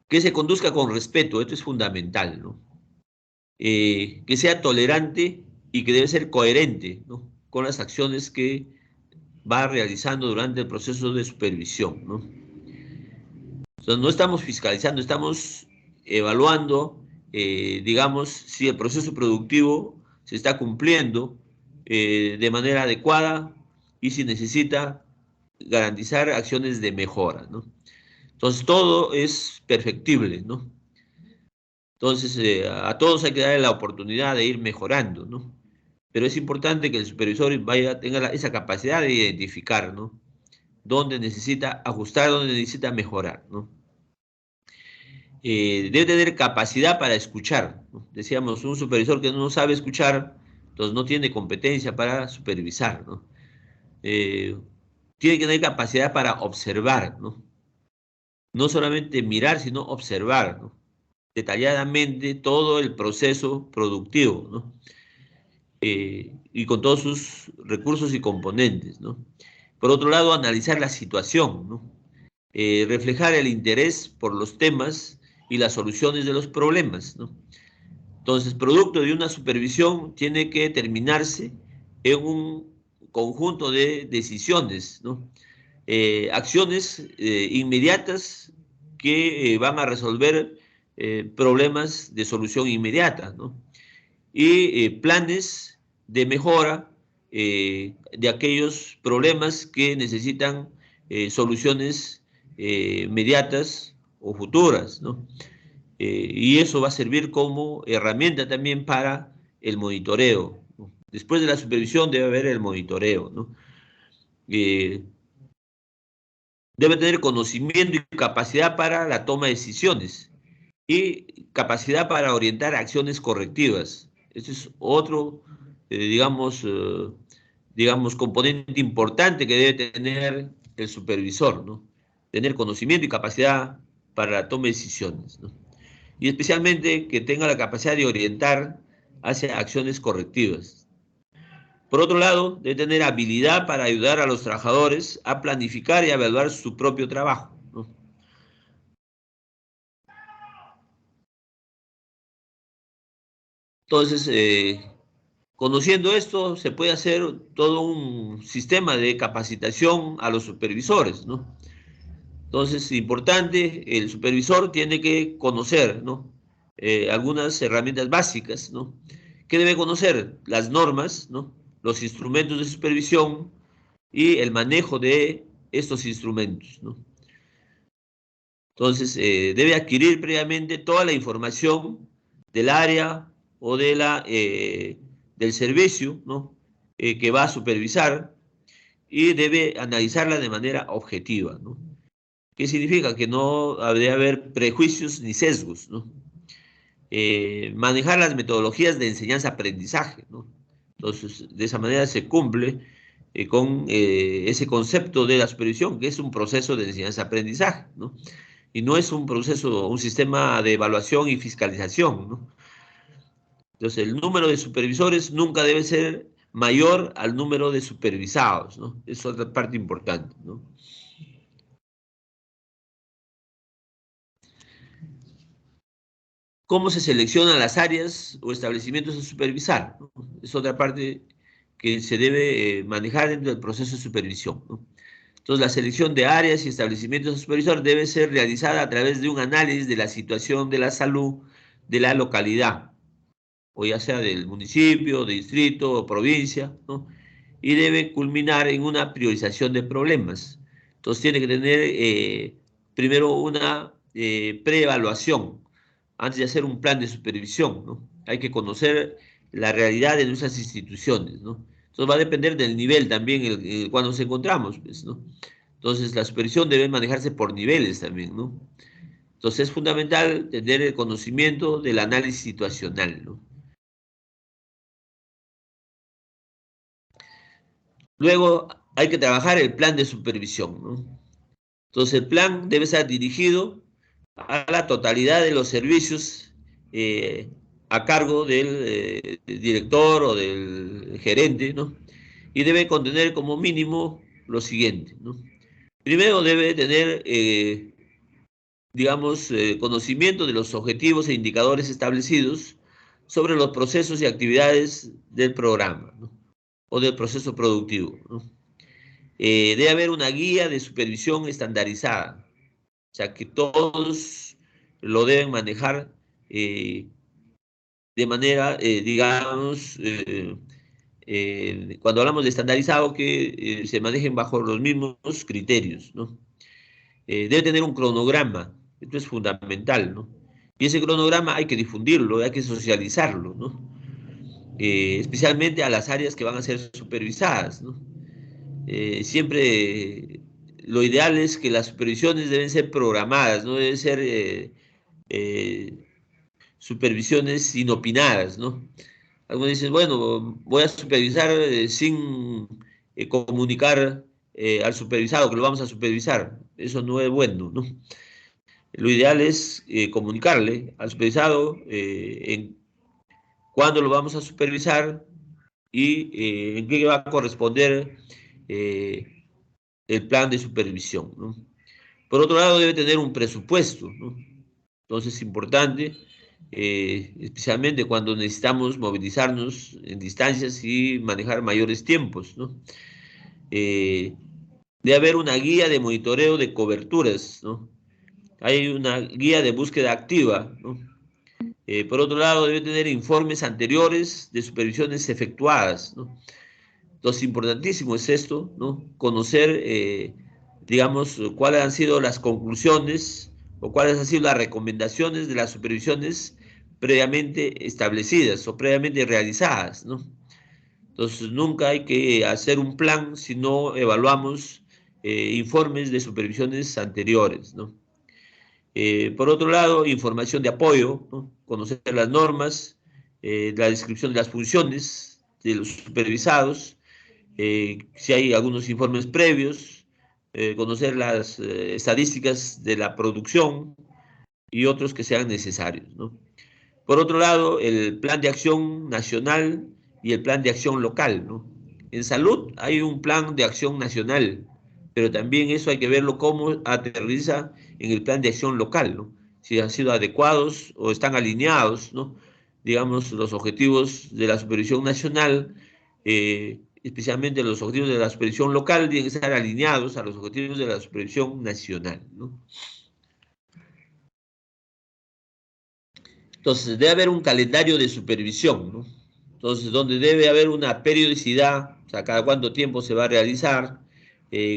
que se conduzca con respeto, esto es fundamental, ¿no? Que sea tolerante y que debe ser coherente, ¿no? Con las acciones que va realizando durante el proceso de supervisión, ¿no? Entonces, no estamos fiscalizando, estamos evaluando, digamos, si el proceso productivo se está cumpliendo de manera adecuada y si necesita garantizar acciones de mejora, ¿no? Entonces, todo es perfectible, ¿no? Entonces, a todos hay que darle la oportunidad de ir mejorando, ¿no? Pero es importante que el supervisor tenga esa capacidad de identificar, ¿no? Dónde necesita ajustar, dónde necesita mejorar, ¿no? Debe tener capacidad para escuchar, ¿no? Decíamos, un supervisor que no sabe escuchar, entonces no tiene competencia para supervisar, ¿no? Eh, Tiene que tener capacidad para observar, ¿no? No solamente mirar, sino observar, ¿no? Detalladamente todo el proceso productivo, ¿no? Y con todos sus recursos y componentes, ¿no? Por otro lado, analizar la situación, ¿no? Reflejar el interés por los temas y las soluciones de los problemas, ¿no? Entonces, producto de una supervisión tiene que terminarse en un conjunto de decisiones, ¿no? Acciones inmediatas que van a resolver problemas de solución inmediata, ¿no? Y planes de mejora de aquellos problemas que necesitan soluciones inmediatas o futuras, ¿no? Y eso va a servir como herramienta también para el monitoreo, ¿no? Después de la supervisión debe haber el monitoreo, ¿no? Eh, Debe tener conocimiento y capacidad para la toma de decisiones y capacidad para orientar acciones correctivas. Ese es otro, digamos, digamos, componente importante que debe tener el supervisor, ¿no? Tener conocimiento y capacidad para la toma de decisiones, ¿no? Y especialmente que tenga la capacidad de orientar hacia acciones correctivas. Por otro lado, debe tener habilidad para ayudar a los trabajadores a planificar y a evaluar su propio trabajo, ¿no? Entonces, conociendo esto, se puede hacer todo un sistema de capacitación a los supervisores, ¿no? Entonces, importante, el supervisor tiene que conocer, ¿no? Algunas herramientas básicas, ¿no? ¿Qué debe conocer? Las normas, ¿no? Los instrumentos de supervisión y el manejo de estos instrumentos, ¿no? Entonces, debe adquirir previamente toda la información del área o del servicio, ¿no? Que va a supervisar y debe analizarla de manera objetiva, ¿no? ¿Qué significa? Que no debe haber prejuicios ni sesgos, ¿no? Manejar las metodologías de enseñanza-aprendizaje, ¿no? Entonces, de esa manera se cumple con ese concepto de la supervisión, que es un proceso de enseñanza-aprendizaje, ¿no? Y no es un proceso, un sistema de evaluación y fiscalización, ¿no? Entonces, el número de supervisores nunca debe ser mayor al número de supervisados, ¿no? Es otra parte importante, ¿no? ¿Cómo se seleccionan las áreas o establecimientos a supervisar, ¿no? Es otra parte que se debe manejar dentro del proceso de supervisión, ¿no? Entonces, la selección de áreas y establecimientos a supervisar debe ser realizada a través de un análisis de la situación de la salud de la localidad, o ya sea del municipio, distrito o provincia, ¿no? Y debe culminar en una priorización de problemas. Entonces tiene que tener primero una preevaluación antes de hacer un plan de supervisión, ¿no? Hay que conocer la realidad de nuestras instituciones, ¿no? Entonces va a depender del nivel también en el cual nos encontramos, pues, ¿no? Entonces la supervisión debe manejarse por niveles también, ¿no? Entonces es fundamental tener el conocimiento del análisis situacional, ¿no? Luego hay que trabajar el plan de supervisión, ¿no? Entonces el plan debe estar dirigido a la totalidad de los servicios a cargo del director o del gerente, ¿no? Y debe contener como mínimo lo siguiente, ¿no? Primero debe tener, digamos, conocimiento de los objetivos e indicadores establecidos sobre los procesos y actividades del programa, ¿no? O del proceso productivo, ¿no? Debe haber una guía de supervisión estandarizada, o sea que todos lo deben manejar de manera, digamos, cuando hablamos de estandarizado, que se manejen bajo los mismos criterios, ¿no? Debe tener un cronograma, esto es fundamental, ¿no? Y ese cronograma hay que difundirlo, hay que socializarlo, ¿no? Especialmente a las áreas que van a ser supervisadas, ¿no? Siempre lo ideal es que las supervisiones deben ser programadas, no deben ser eh, supervisiones inopinadas, ¿no? Algunos dicen, bueno, voy a supervisar sin comunicar al supervisado que lo vamos a supervisar. Eso no es bueno, ¿no? Lo ideal es comunicarle al supervisado en cuándo lo vamos a supervisar y en qué va a corresponder eh, el plan de supervisión, ¿no? Por otro lado, debe tener un presupuesto, ¿no? Entonces es importante, especialmente cuando necesitamos movilizarnos en distancias y manejar mayores tiempos, ¿no? Eh, debe haber una guía de monitoreo de coberturas, ¿no? Hay una guía de búsqueda activa, ¿no? Por otro lado, debe tener informes anteriores de supervisiones efectuadas, ¿no? Entonces, importantísimo es esto, ¿no? Conocer, digamos, cuáles han sido las conclusiones o cuáles han sido las recomendaciones de las supervisiones previamente establecidas o previamente realizadas, ¿no? Entonces, nunca hay que hacer un plan si no evaluamos informes de supervisiones anteriores, ¿no? Por otro lado, información de apoyo, ¿no? Conocer las normas, la descripción de las funciones de los supervisados, si hay algunos informes previos, conocer las estadísticas de la producción y otros que sean necesarios, ¿no? Por otro lado, el plan de acción nacional y el plan de acción local, ¿no? En salud hay un plan de acción nacional, pero también eso hay que verlo cómo aterriza en el plan de acción local, ¿no? Si han sido adecuados o están alineados, ¿no? Digamos, los objetivos de la supervisión nacional, especialmente los objetivos de la supervisión local, tienen que estar alineados a los objetivos de la supervisión nacional, ¿no? Entonces, debe haber un calendario de supervisión, ¿no? Entonces, donde debe haber una periodicidad, o sea, cada cuánto tiempo se va a realizar,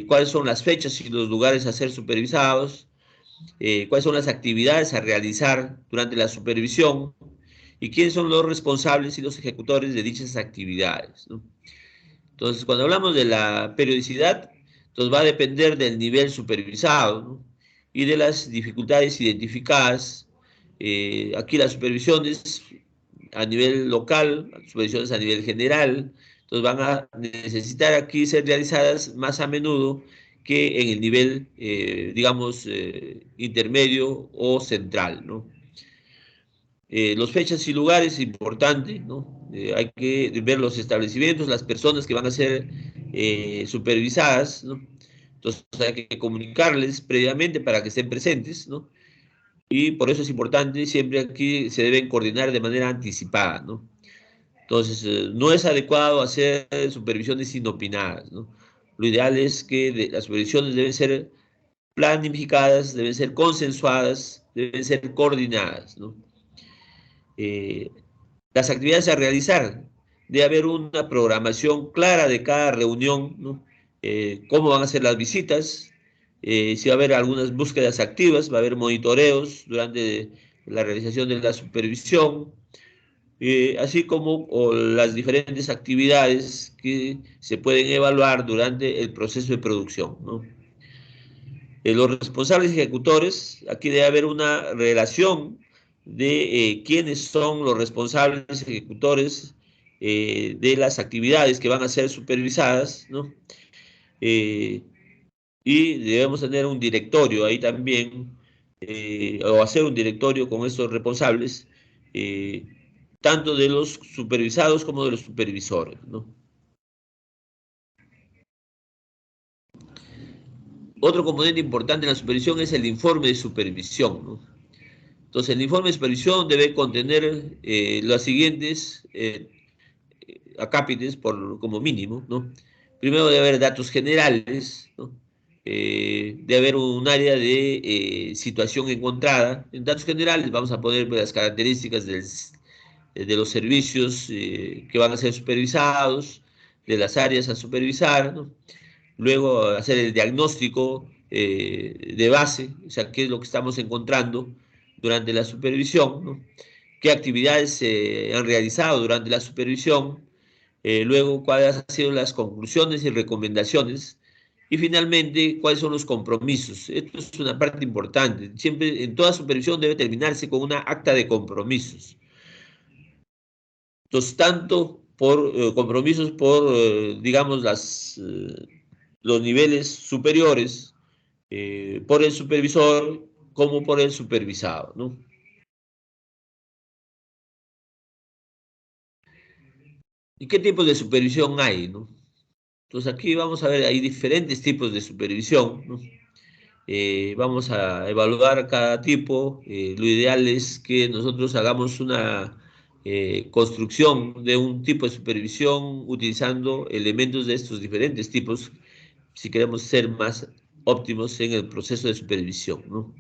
cuáles son las fechas y los lugares a ser supervisados, cuáles son las actividades a realizar durante la supervisión y quiénes son los responsables y los ejecutores de dichas actividades, ¿no? Entonces, cuando hablamos de la periodicidad, entonces va a depender del nivel supervisado, ¿no? Y de las dificultades identificadas. Aquí las supervisiones a nivel local, supervisiones a nivel general, entonces van a necesitar aquí ser realizadas más a menudo que en el nivel, digamos, intermedio o central, ¿no? Los fechas y lugares, importante, ¿no? Hay que ver los establecimientos, las personas que van a ser supervisadas, ¿no? Entonces hay que comunicarles previamente para que estén presentes, ¿no? y por eso es importante, siempre aquí se deben coordinar de manera anticipada, ¿no? Entonces, no es adecuado hacer supervisiones inopinadas, ¿no? Lo ideal es que las supervisiones deben ser planificadas, deben ser consensuadas, deben ser coordinadas, ¿no? Eh, las actividades a realizar, debe haber una programación clara de cada reunión, ¿no? Cómo van a ser las visitas, si va a haber algunas búsquedas activas, va a haber monitoreos durante la realización de la supervisión, así como las diferentes actividades que se pueden evaluar durante el proceso de producción, ¿no? Los responsables ejecutores, aquí debe haber una relación de quiénes son los responsables ejecutores de las actividades que van a ser supervisadas, ¿no? Eh, y debemos tener un directorio ahí también, o hacer un directorio con estos responsables, eh, tanto de los supervisados como de los supervisores, ¿no? Otro componente importante en la supervisión es el informe de supervisión, ¿no? Entonces, el informe de supervisión debe contener los siguientes acápites como mínimo, ¿no? Primero debe haber datos generales, ¿no? Debe haber un área de situación encontrada. En datos generales vamos a poner las características de los servicios que van a ser supervisados, de las áreas a supervisar, ¿no? Luego hacer el diagnóstico de base, o sea, qué es lo que estamos encontrando durante la supervisión, ¿no? Qué actividades se han realizado durante la supervisión, luego cuáles han sido las conclusiones y recomendaciones, y finalmente cuáles son los compromisos. Esto es una parte importante. Siempre en toda supervisión debe terminarse con una acta de compromisos. Entonces, tanto por compromisos por, digamos, los niveles superiores, por el supervisor como por el supervisado, ¿no? ¿Y qué tipos de supervisión hay, no? Entonces aquí vamos a ver, hay diferentes tipos de supervisión, ¿no? Vamos a evaluar cada tipo. Lo ideal es que nosotros hagamos una construcción de un tipo de supervisión utilizando elementos de estos diferentes tipos si queremos ser más óptimos en el proceso de supervisión, ¿no?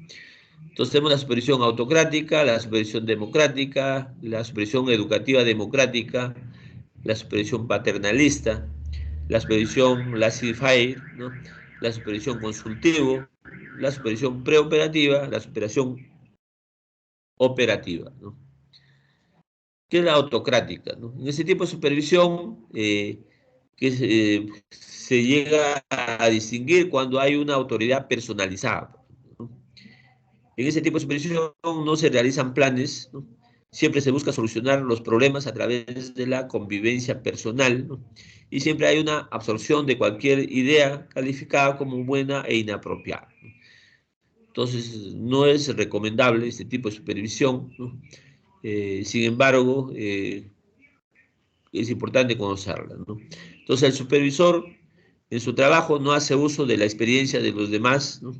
Entonces tenemos la supervisión autocrática, la supervisión democrática, la supervisión educativa democrática, la supervisión paternalista, la supervisión laissez-faire, ¿no? La supervisión consultivo, la supervisión preoperativa, la supervisión operativa, ¿no? ¿Qué es la autocrática, ¿no? En ese tipo de supervisión que se llega a distinguir cuando hay una autoridad personalizada, ¿no? En ese tipo de supervisión no se realizan planes, ¿no? Siempre se busca solucionar los problemas a través de la convivencia personal, ¿no? Y siempre hay una absorción de cualquier idea calificada como buena e inapropiada, ¿no? Entonces, no es recomendable este tipo de supervisión, ¿no? Sin embargo, es importante conocerla, ¿no? Entonces, el supervisor en su trabajo no hace uso de la experiencia de los demás, ¿no?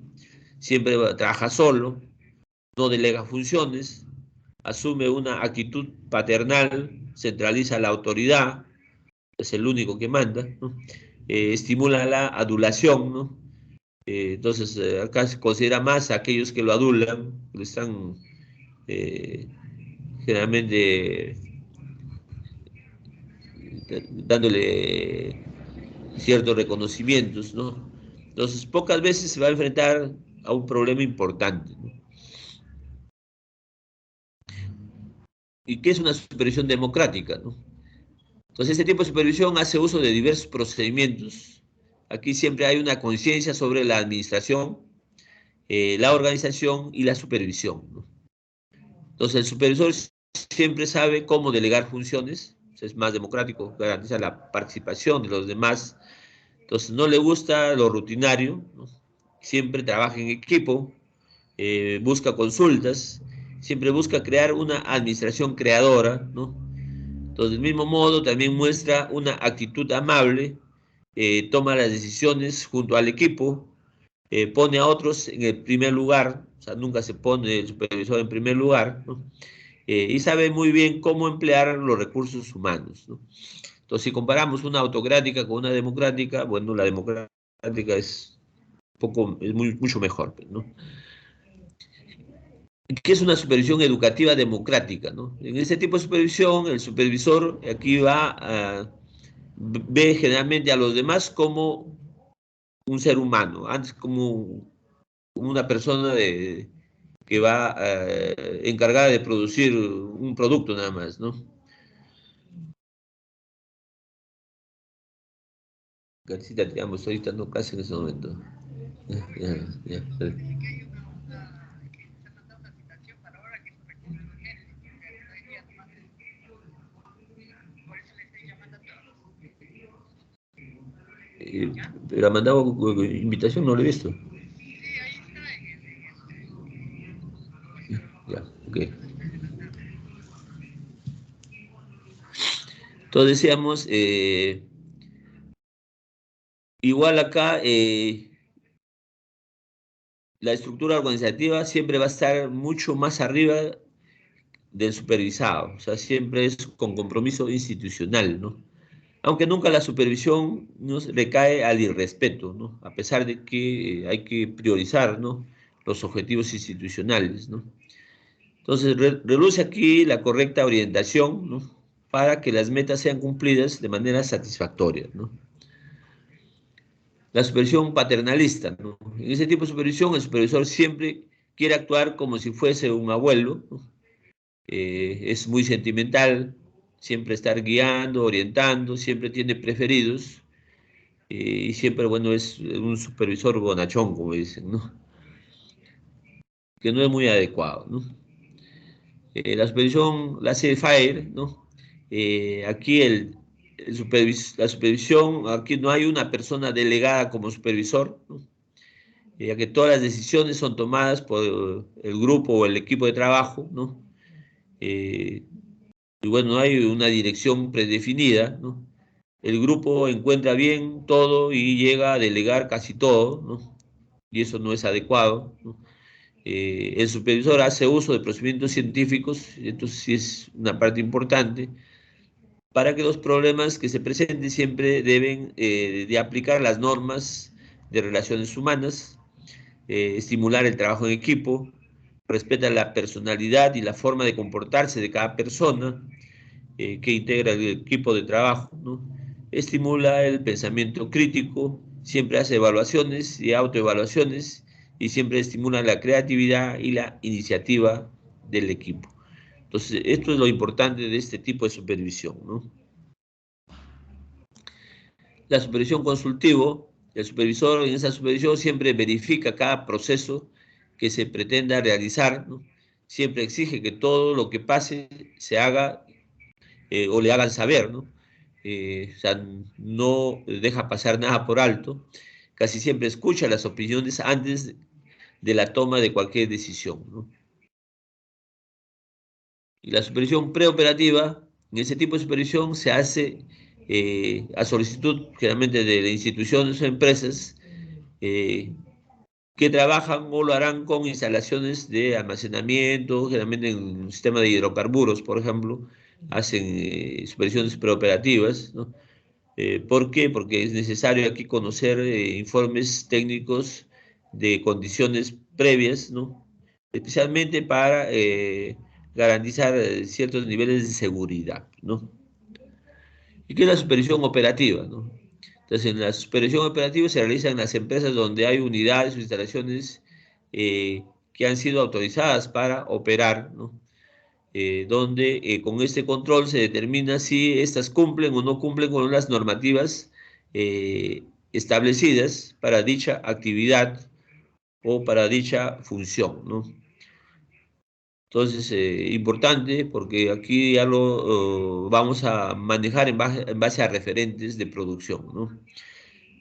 Siempre trabaja solo, no delega funciones, asume una actitud paternal, centraliza la autoridad, es el único que manda, ¿no? Estimula la adulación, ¿no? Entonces, acá se considera más a aquellos que lo adulan, que le están eh, generalmente dándole ciertos reconocimientos, ¿no? Entonces, pocas veces se va a enfrentar a un problema importante, ¿no? ¿Y qué es una supervisión democrática, no? Entonces, este tipo de supervisión hace uso de diversos procedimientos. Aquí siempre hay una conciencia sobre la administración, la organización y la supervisión, ¿no? Entonces, el supervisor siempre sabe cómo delegar funciones, es más democrático, garantiza la participación de los demás. Entonces, no le gusta lo rutinario, ¿no? Siempre trabaja en equipo, busca consultas, siempre busca crear una administración creadora, ¿no? Entonces, del mismo modo, también muestra una actitud amable, toma las decisiones junto al equipo, pone a otros en el primer lugar, o sea, nunca se pone el supervisor en primer lugar, ¿no? Y sabe muy bien cómo emplear los recursos humanos, ¿no? Entonces, si comparamos una autocrática con una democrática, bueno, la democrática es mucho mejor, ¿no? ¿Qué es una supervisión educativa democrática, ¿no? En ese tipo de supervisión, el supervisor aquí ve generalmente a los demás como un ser humano, antes como una persona que va encargada de producir un producto nada más, ¿no? Gatita, te amo, estoy dando clase en ese momento. Ya. Eh, pero ha mandado invitación, no lo he visto. Ya, ok. Entonces decíamos, igual acá, la estructura organizativa siempre va a estar mucho más arriba del supervisado, o sea, siempre es con compromiso institucional, ¿no? Aunque nunca la supervisión nos recae al irrespeto, ¿no? A pesar de que hay que priorizar, ¿no? Los objetivos institucionales, ¿no? Entonces, reluce aquí la correcta orientación, ¿no? Para que las metas sean cumplidas de manera satisfactoria, ¿no? La supervisión paternalista, ¿no? En ese tipo de supervisión, el supervisor siempre quiere actuar como si fuese un abuelo, ¿no? Es muy sentimental, siempre estar guiando, orientando, siempre tiene preferidos, y siempre, bueno, es un supervisor bonachón, como dicen, ¿no? Que no es muy adecuado, ¿no? La supervisión la hace FAIR, ¿no? Aquí la supervisión, aquí no hay una persona delegada como supervisor, ¿no? Ya que todas las decisiones son tomadas por el grupo o el equipo de trabajo, ¿no? Eh, y bueno, no hay una dirección predefinida, ¿no? El grupo encuentra bien todo y llega a delegar casi todo, ¿no? Y eso no es adecuado, ¿no? El supervisor hace uso de procedimientos científicos, entonces sí es una parte importante, para que los problemas que se presenten siempre deben de aplicar las normas de relaciones humanas, estimular el trabajo en equipo, respeta la personalidad y la forma de comportarse de cada persona que integra el equipo de trabajo, ¿no? Estimula el pensamiento crítico, siempre hace evaluaciones y autoevaluaciones y siempre estimula la creatividad y la iniciativa del equipo. Entonces, esto es lo importante de este tipo de supervisión, ¿no? La supervisión consultivo, el supervisor en esa supervisión siempre verifica cada proceso que se pretenda realizar, ¿no? Siempre exige que todo lo que pase se haga o le hagan saber, ¿no? O sea, no deja pasar nada por alto, casi siempre escucha las opiniones antes de la toma de cualquier decisión, ¿no? Y la supervisión preoperativa, en ese tipo de supervisión se hace a solicitud generalmente de instituciones o empresas eh, que trabajan o lo harán con instalaciones de almacenamiento, generalmente en un sistema de hidrocarburos, por ejemplo, hacen supervisiones preoperativas, ¿no? ¿Por qué? Porque es necesario aquí conocer informes técnicos de condiciones previas, ¿no? Especialmente para garantizar ciertos niveles de seguridad, ¿no? ¿Y qué es la supervisión operativa, ¿no? Entonces, en la supervisión operativa se realiza en las empresas donde hay unidades o instalaciones que han sido autorizadas para operar, ¿no? Donde con este control se determina si estas cumplen o no cumplen con las normativas establecidas para dicha actividad o para dicha función, ¿no? Entonces, importante porque aquí ya lo vamos a manejar en base a referentes de producción, ¿no?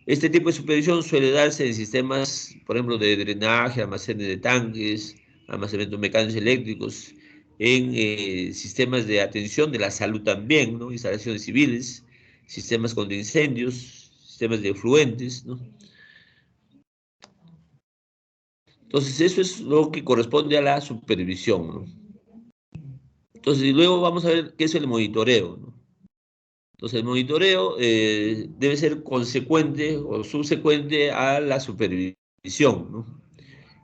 Este tipo de supervisión suele darse en sistemas, por ejemplo, de drenaje, almacenes de tanques, almacenamientos mecánicos eléctricos, en sistemas de atención de la salud también, ¿no? Instalaciones civiles, sistemas contra incendios, sistemas de efluentes, ¿no? Entonces, eso es lo que corresponde a la supervisión, ¿no? Entonces, luego vamos a ver qué es el monitoreo, ¿no? Entonces, el monitoreo debe ser consecuente o subsecuente a la supervisión, ¿no?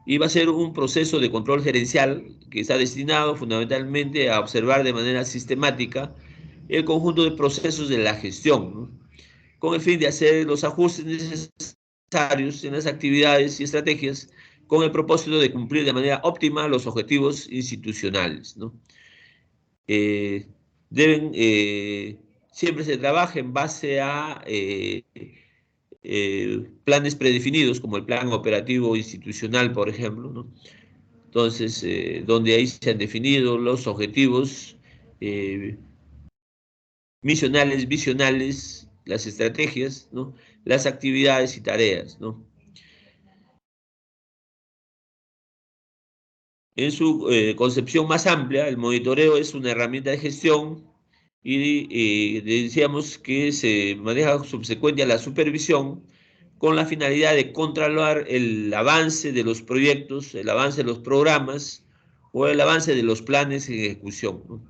Y va a ser un proceso de control gerencial que está destinado fundamentalmente a observar de manera sistemática el conjunto de procesos de la gestión, ¿no? Con el fin de hacer los ajustes necesarios en las actividades y estrategias con el propósito de cumplir de manera óptima los objetivos institucionales, ¿no? Eh, deben, siempre se trabaja en base a planes predefinidos, como el plan operativo institucional, por ejemplo, ¿no? Entonces, donde ahí se han definido los objetivos eh, misionales, visionales, las estrategias, ¿no? Las actividades y tareas, ¿no? En su concepción más amplia, el monitoreo es una herramienta de gestión y decíamos que se maneja subsecuente a la supervisión con la finalidad de controlar el avance de los proyectos, el avance de los programas o el avance de los planes en ejecución, ¿no?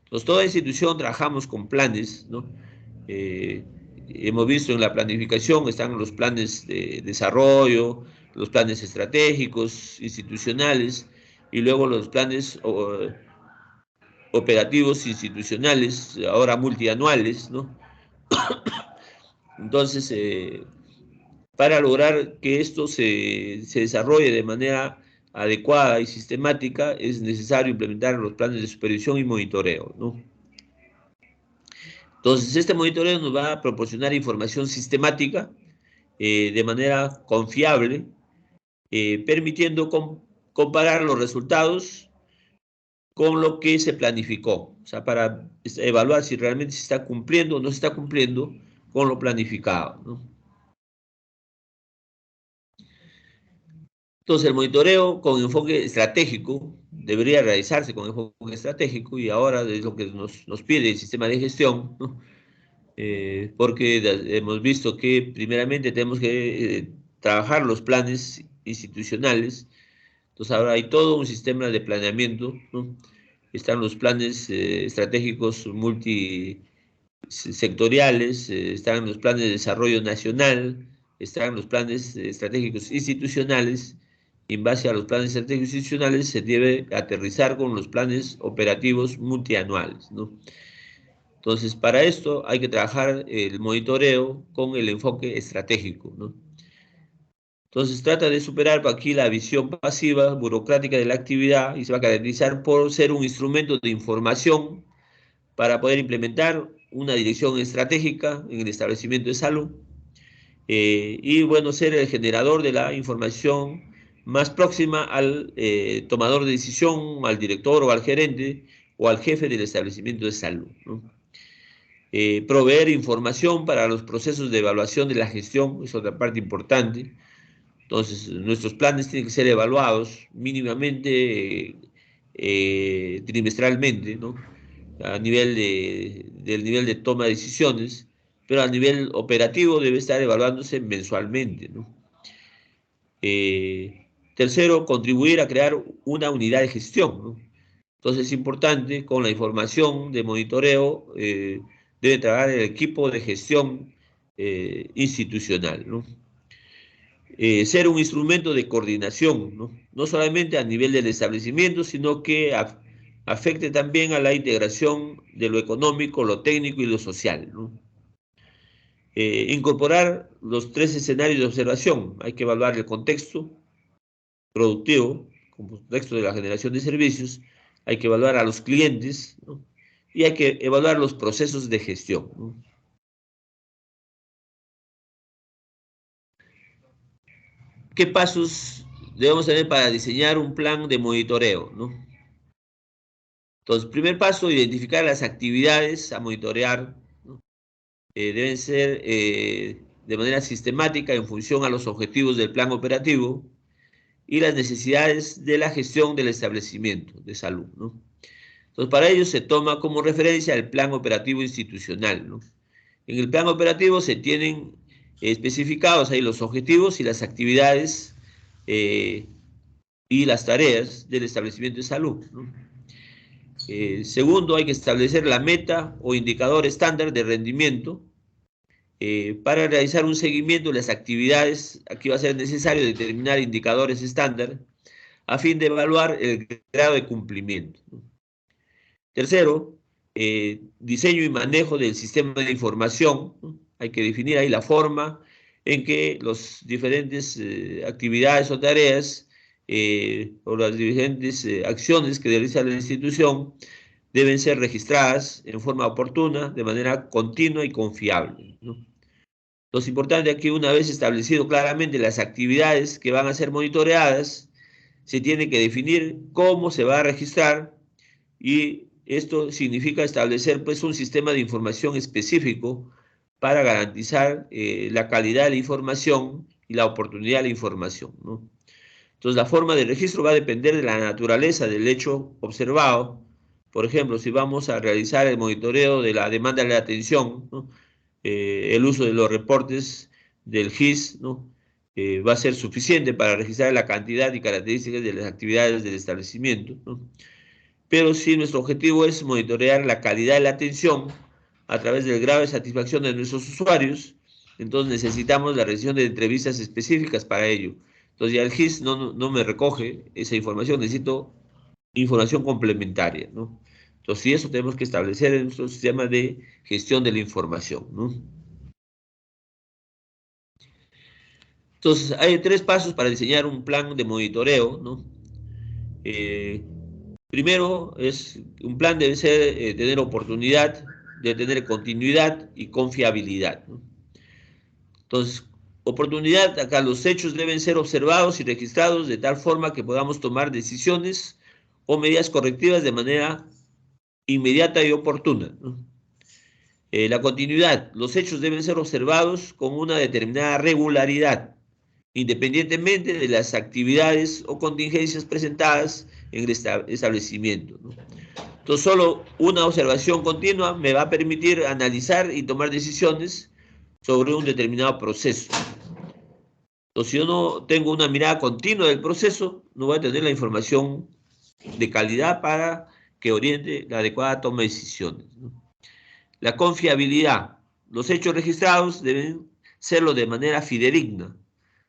Entonces, toda institución trabajamos con planes, ¿no? Eh, hemos visto en la planificación, están los planes de desarrollo, los planes estratégicos, institucionales, y luego los planes operativos institucionales, ahora multianuales, ¿no? Entonces, para lograr que esto se desarrolle de manera adecuada y sistemática, es necesario implementar los planes de supervisión y monitoreo, ¿no? Entonces, este monitoreo nos va a proporcionar información sistemática de manera confiable, permitiendo comparar los resultados con lo que se planificó, o sea, para evaluar si realmente se está cumpliendo o no se está cumpliendo con lo planificado, ¿no? Entonces, el monitoreo con enfoque estratégico debería realizarse con enfoque estratégico y ahora es lo que nos pide el sistema de gestión, ¿no? Porque hemos visto que primeramente tenemos que trabajar los planes institucionales. Entonces ahora hay todo un sistema de planeamiento, ¿no? Están los planes estratégicos multisectoriales, están los planes de desarrollo nacional, están los planes estratégicos institucionales. En base a los planes estratégicos institucionales se debe aterrizar con los planes operativos multianuales, ¿no? Entonces, para esto hay que trabajar el monitoreo con el enfoque estratégico, ¿no? Entonces, trata de superar aquí la visión pasiva, burocrática de la actividad y se va a caracterizar por ser un instrumento de información para poder implementar una dirección estratégica en el establecimiento de salud y, bueno, ser el generador de la información más próxima al tomador de decisión, al director o al gerente o al jefe del establecimiento de salud, ¿no? Proveer información para los procesos de evaluación de la gestión, es otra parte importante. Entonces, nuestros planes tienen que ser evaluados mínimamente trimestralmente, ¿no? A nivel del nivel de toma de decisiones, pero a nivel operativo debe estar evaluándose mensualmente, ¿no? Tercero, contribuir a crear una unidad de gestión, ¿no? Entonces es importante, con la información de monitoreo, debe trabajar el equipo de gestión institucional, ¿no? Ser un instrumento de coordinación, ¿no? No solamente a nivel del establecimiento, sino que afecte también a la integración de lo económico, lo técnico y lo social, ¿no? Incorporar los tres escenarios de observación. Hay que evaluar el contexto productivo, como contexto de la generación de servicios, hay que evaluar a los clientes, ¿no? Y hay que evaluar los procesos de gestión, ¿no? ¿Qué pasos debemos tener para diseñar un plan de monitoreo, ¿no? Entonces, primer paso, identificar las actividades a monitorear, ¿no? Deben ser de manera sistemática en función a los objetivos del plan operativo y las necesidades de la gestión del establecimiento de salud, ¿no? Entonces, para ello se toma como referencia el plan operativo institucional, ¿no? En el plan operativo se tienen especificados ahí los objetivos y las actividades y las tareas del establecimiento de salud, ¿no? Segundo, hay que establecer la meta o indicador estándar de rendimiento para realizar un seguimiento de las actividades. Aquí va a ser necesario determinar indicadores estándar a fin de evaluar el grado de cumplimiento, ¿no? Tercero, diseño y manejo del sistema de información, ¿no? Hay que definir ahí la forma en que las diferentes actividades o tareas o las diferentes acciones que realiza la institución deben ser registradas en forma oportuna, de manera continua y confiable, ¿no? Lo importante aquí, una vez establecido claramente las actividades que van a ser monitoreadas, se tiene que definir cómo se va a registrar, y esto significa establecer pues un sistema de información específico para garantizar la calidad de la información y la oportunidad de la información, ¿no? Entonces, la forma de registro va a depender de la naturaleza del hecho observado. Por ejemplo, si vamos a realizar el monitoreo de la demanda de la atención, ¿no? El uso de los reportes del GIS, ¿no? Va a ser suficiente para registrar la cantidad y características de las actividades del establecimiento, ¿no? Pero si nuestro objetivo es monitorear la calidad de la atención a través del grado de satisfacción de nuestros usuarios, entonces necesitamos la realización de entrevistas específicas para ello. Entonces ya el GIS no me recoge esa información, necesito información complementaria, ¿no? Entonces, sí, eso tenemos que establecer en nuestro sistema de gestión de la información, ¿no? Entonces, hay 3 pasos para diseñar un plan de monitoreo, ¿no? Eh, Primero, un plan debe ser, tener oportunidad, de tener continuidad y confiabilidad, ¿no? Entonces, oportunidad, acá los hechos deben ser observados y registrados de tal forma que podamos tomar decisiones o medidas correctivas de manera inmediata y oportuna, ¿no? La continuidad, los hechos deben ser observados con una determinada regularidad, independientemente de las actividades o contingencias presentadas en el establecimiento, ¿no? Entonces, solo una observación continua me va a permitir analizar y tomar decisiones sobre un determinado proceso. Entonces, si yo no tengo una mirada continua del proceso, no voy a tener la información de calidad para que oriente la adecuada toma de decisiones, ¿no? La confiabilidad. Los hechos registrados deben serlo de manera fidedigna,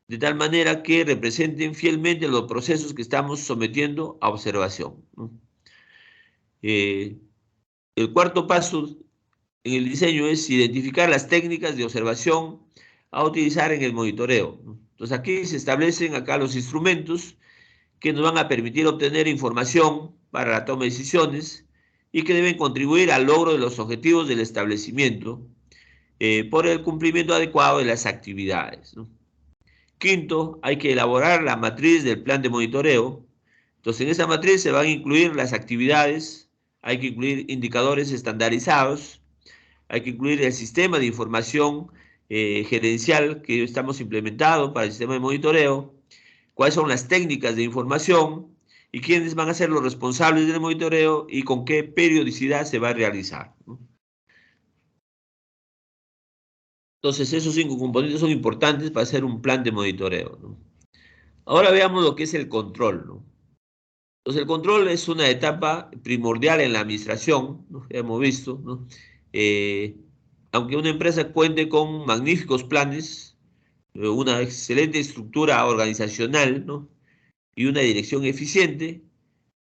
de tal manera que representen fielmente los procesos que estamos sometiendo a observación, ¿no? Eh, el cuarto paso en el diseño es identificar las técnicas de observación a utilizar en el monitoreo, ¿no? Entonces aquí se establecen acá los instrumentos que nos van a permitir obtener información para la toma de decisiones y que deben contribuir al logro de los objetivos del establecimiento por el cumplimiento adecuado de las actividades, ¿no? Quinto, hay que elaborar la matriz del plan de monitoreo. Entonces, en esa matriz se van a incluir las actividades, hay que incluir indicadores estandarizados, hay que incluir el sistema de información gerencial que estamos implementando para el sistema de monitoreo, cuáles son las técnicas de información y quiénes van a ser los responsables del monitoreo y con qué periodicidad se va a realizar, ¿no? Entonces, esos 5 componentes son importantes para hacer un plan de monitoreo, ¿no? Ahora veamos lo que es el control, ¿no? Entonces, el control es una etapa primordial en la administración, ¿no? Ya hemos visto, ¿no? Eh, Aunque una empresa cuente con magníficos planes, una excelente estructura organizacional, ¿no? Y una dirección eficiente,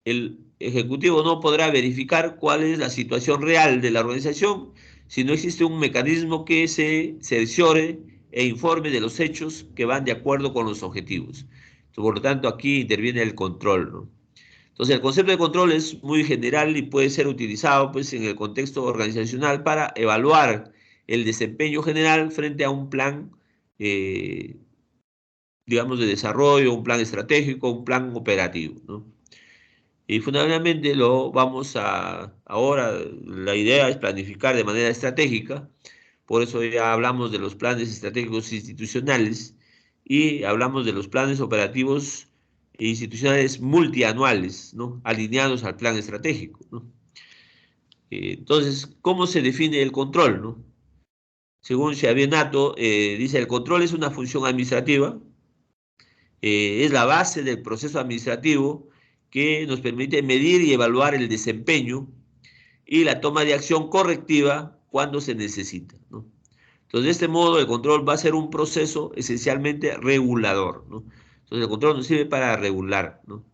el ejecutivo no podrá verificar cuál es la situación real de la organización si no existe un mecanismo que se cerciore e informe de los hechos que van de acuerdo con los objetivos. Por lo tanto, aquí interviene el control, ¿no? Entonces, el concepto de control es muy general y puede ser utilizado pues, en el contexto organizacional para evaluar el desempeño general frente a un plan, eh, digamos, de desarrollo, un plan estratégico, un plan operativo, ¿no? Y fundamentalmente ahora la idea es planificar de manera estratégica, por eso ya hablamos de los planes estratégicos institucionales y hablamos de los planes operativos institucionales multianuales, ¿no? Alineados al plan estratégico, ¿no? Entonces, ¿cómo se define el control, no? Según Xavier Nato, dice, el control es una función administrativa es la base del proceso administrativo que nos permite medir y evaluar el desempeño y la toma de acción correctiva cuando se necesita, ¿no? Entonces, de este modo, el control va a ser un proceso esencialmente regulador, ¿no? Entonces, el control nos sirve para regular, ¿no?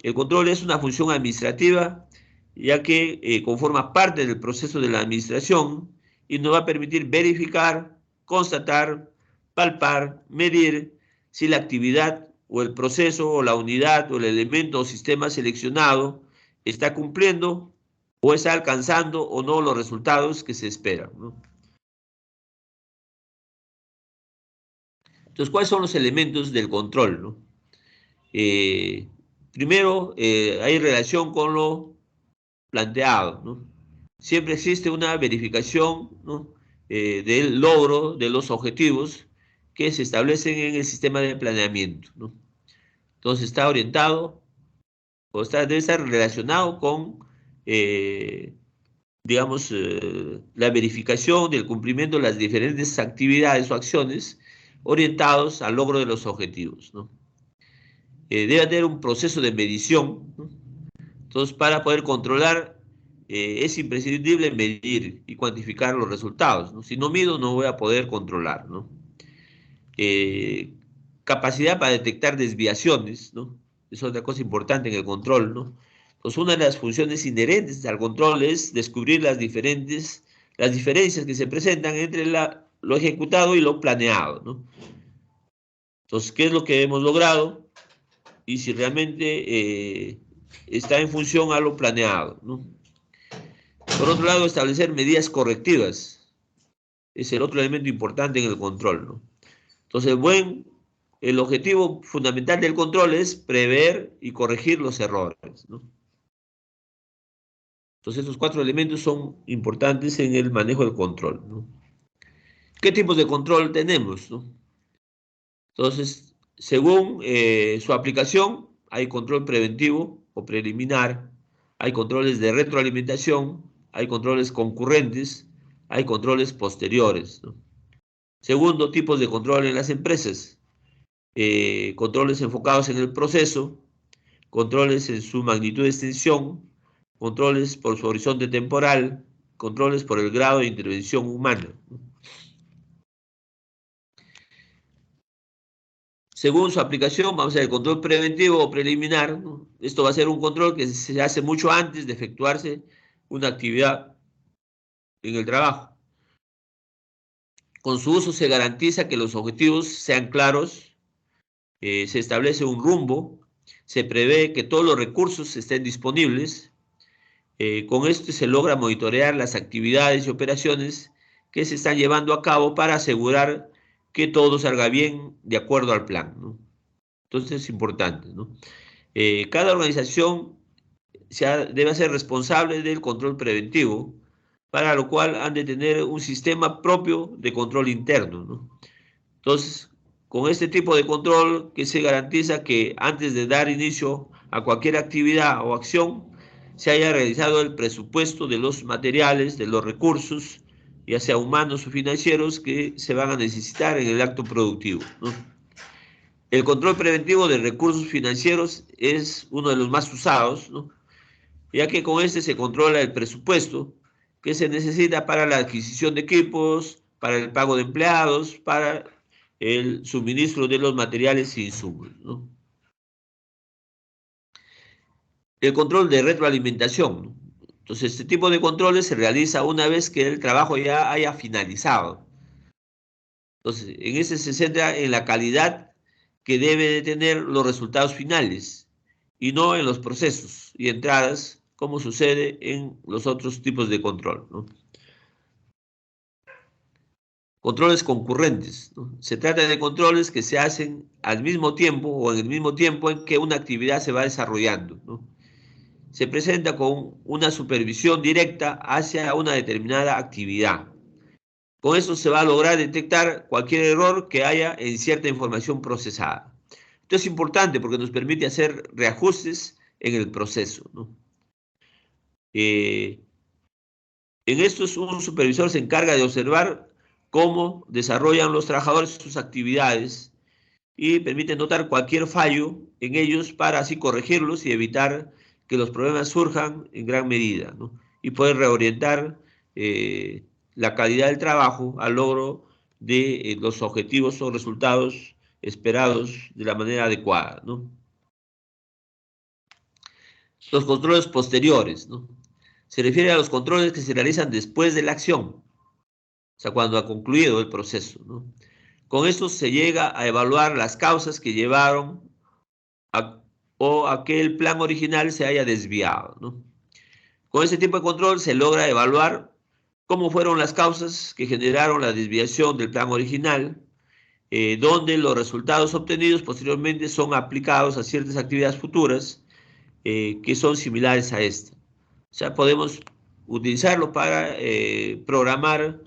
El control es una función administrativa, ya que conforma parte del proceso de la administración y nos va a permitir verificar, constatar, palpar, medir si la actividad o el proceso o la unidad o el elemento o sistema seleccionado está cumpliendo o está alcanzando o no los resultados que se esperan, ¿no? Entonces, ¿cuáles son los elementos del control, ¿no? Eh, Primero, hay relación con lo planteado, ¿no? Siempre existe una verificación, ¿no? Del logro de los objetivos que se establecen en el sistema de planeamiento, ¿no? Entonces está orientado o debe estar relacionado con, eh, digamos, la verificación del cumplimiento de las diferentes actividades o acciones orientados al logro de los objetivos, ¿no? Debe tener un proceso de medición, ¿no? Entonces, para poder controlar, es imprescindible medir y cuantificar los resultados, ¿no? Si no mido, no voy a poder controlar, ¿no? Eh, Capacidad para detectar desviaciones, ¿no? Es otra cosa importante en el control, ¿no? Pues una de las funciones inherentes al control es descubrir las diferencias que se presentan entre lo ejecutado y lo planeado, ¿no? Entonces, ¿qué es lo que hemos logrado? Y si realmente está en función a lo planeado, ¿no? Por otro lado, establecer medidas correctivas es el otro elemento importante en el control, ¿no? Entonces, el objetivo fundamental del control es prever y corregir los errores, ¿no? Entonces, estos cuatro elementos son importantes en el manejo del control, ¿no? ¿Qué tipos de control tenemos, no? Entonces, según su aplicación, hay control preventivo o preliminar, hay controles de retroalimentación, hay controles concurrentes, hay controles posteriores, ¿no? Segundo, tipos de control en las empresas. Controles enfocados en el proceso, controles en su magnitud de extensión, controles por su horizonte temporal, controles por el grado de intervención humana, ¿no? Según su aplicación, vamos a ver el control preventivo o preliminar, ¿no? Esto va a ser un control que se hace mucho antes de efectuarse una actividad en el trabajo. Con su uso se garantiza que los objetivos sean claros, se establece un rumbo, se prevé que todos los recursos estén disponibles. Con esto se logra monitorear las actividades y operaciones que se están llevando a cabo para asegurar que todo salga bien de acuerdo al plan, ¿no? Entonces es importante, ¿no? Cada organización debe ser responsable del control preventivo, para lo cual han de tener un sistema propio de control interno, ¿no? Entonces, con este tipo de control que se garantiza que antes de dar inicio a cualquier actividad o acción, se haya realizado el presupuesto de los materiales, de los recursos, ya sea humanos o financieros, que se van a necesitar en el acto productivo, ¿no? El control preventivo de recursos financieros es uno de los más usados, ¿no? Ya que con este se controla el presupuesto que se necesita para la adquisición de equipos, para el pago de empleados, para el suministro de los materiales e insumos, ¿no? El control de retroalimentación, ¿no? Entonces, este tipo de controles se realiza una vez que el trabajo ya haya finalizado. Entonces, en ese se centra en la calidad que debe de tener los resultados finales y no en los procesos y entradas, como sucede en los otros tipos de control, ¿no? Controles concurrentes, ¿no? Se trata de controles que se hacen al mismo tiempo o en el mismo tiempo en que una actividad se va desarrollando, ¿no? Se presenta con una supervisión directa hacia una determinada actividad. Con eso se va a lograr detectar cualquier error que haya en cierta información procesada. Esto es importante porque nos permite hacer reajustes en el proceso, ¿no? En esto un supervisor se encarga de observar cómo desarrollan los trabajadores sus actividades y permiten notar cualquier fallo en ellos para así corregirlos y evitar que los problemas surjan en gran medida, ¿no? Y poder reorientar la calidad del trabajo al logro de los objetivos o resultados esperados de la manera adecuada, ¿no? Los controles posteriores, ¿no? Se refiere a los controles que se realizan después de la acción, o sea, cuando ha concluido el proceso, ¿no? Con esto se llega a evaluar las causas que llevaron o a que el plan original se haya desviado, ¿no? Con este tipo de control se logra evaluar cómo fueron las causas que generaron la desviación del plan original, donde los resultados obtenidos posteriormente son aplicados a ciertas actividades futuras que son similares a esta. O sea, podemos utilizarlo para programar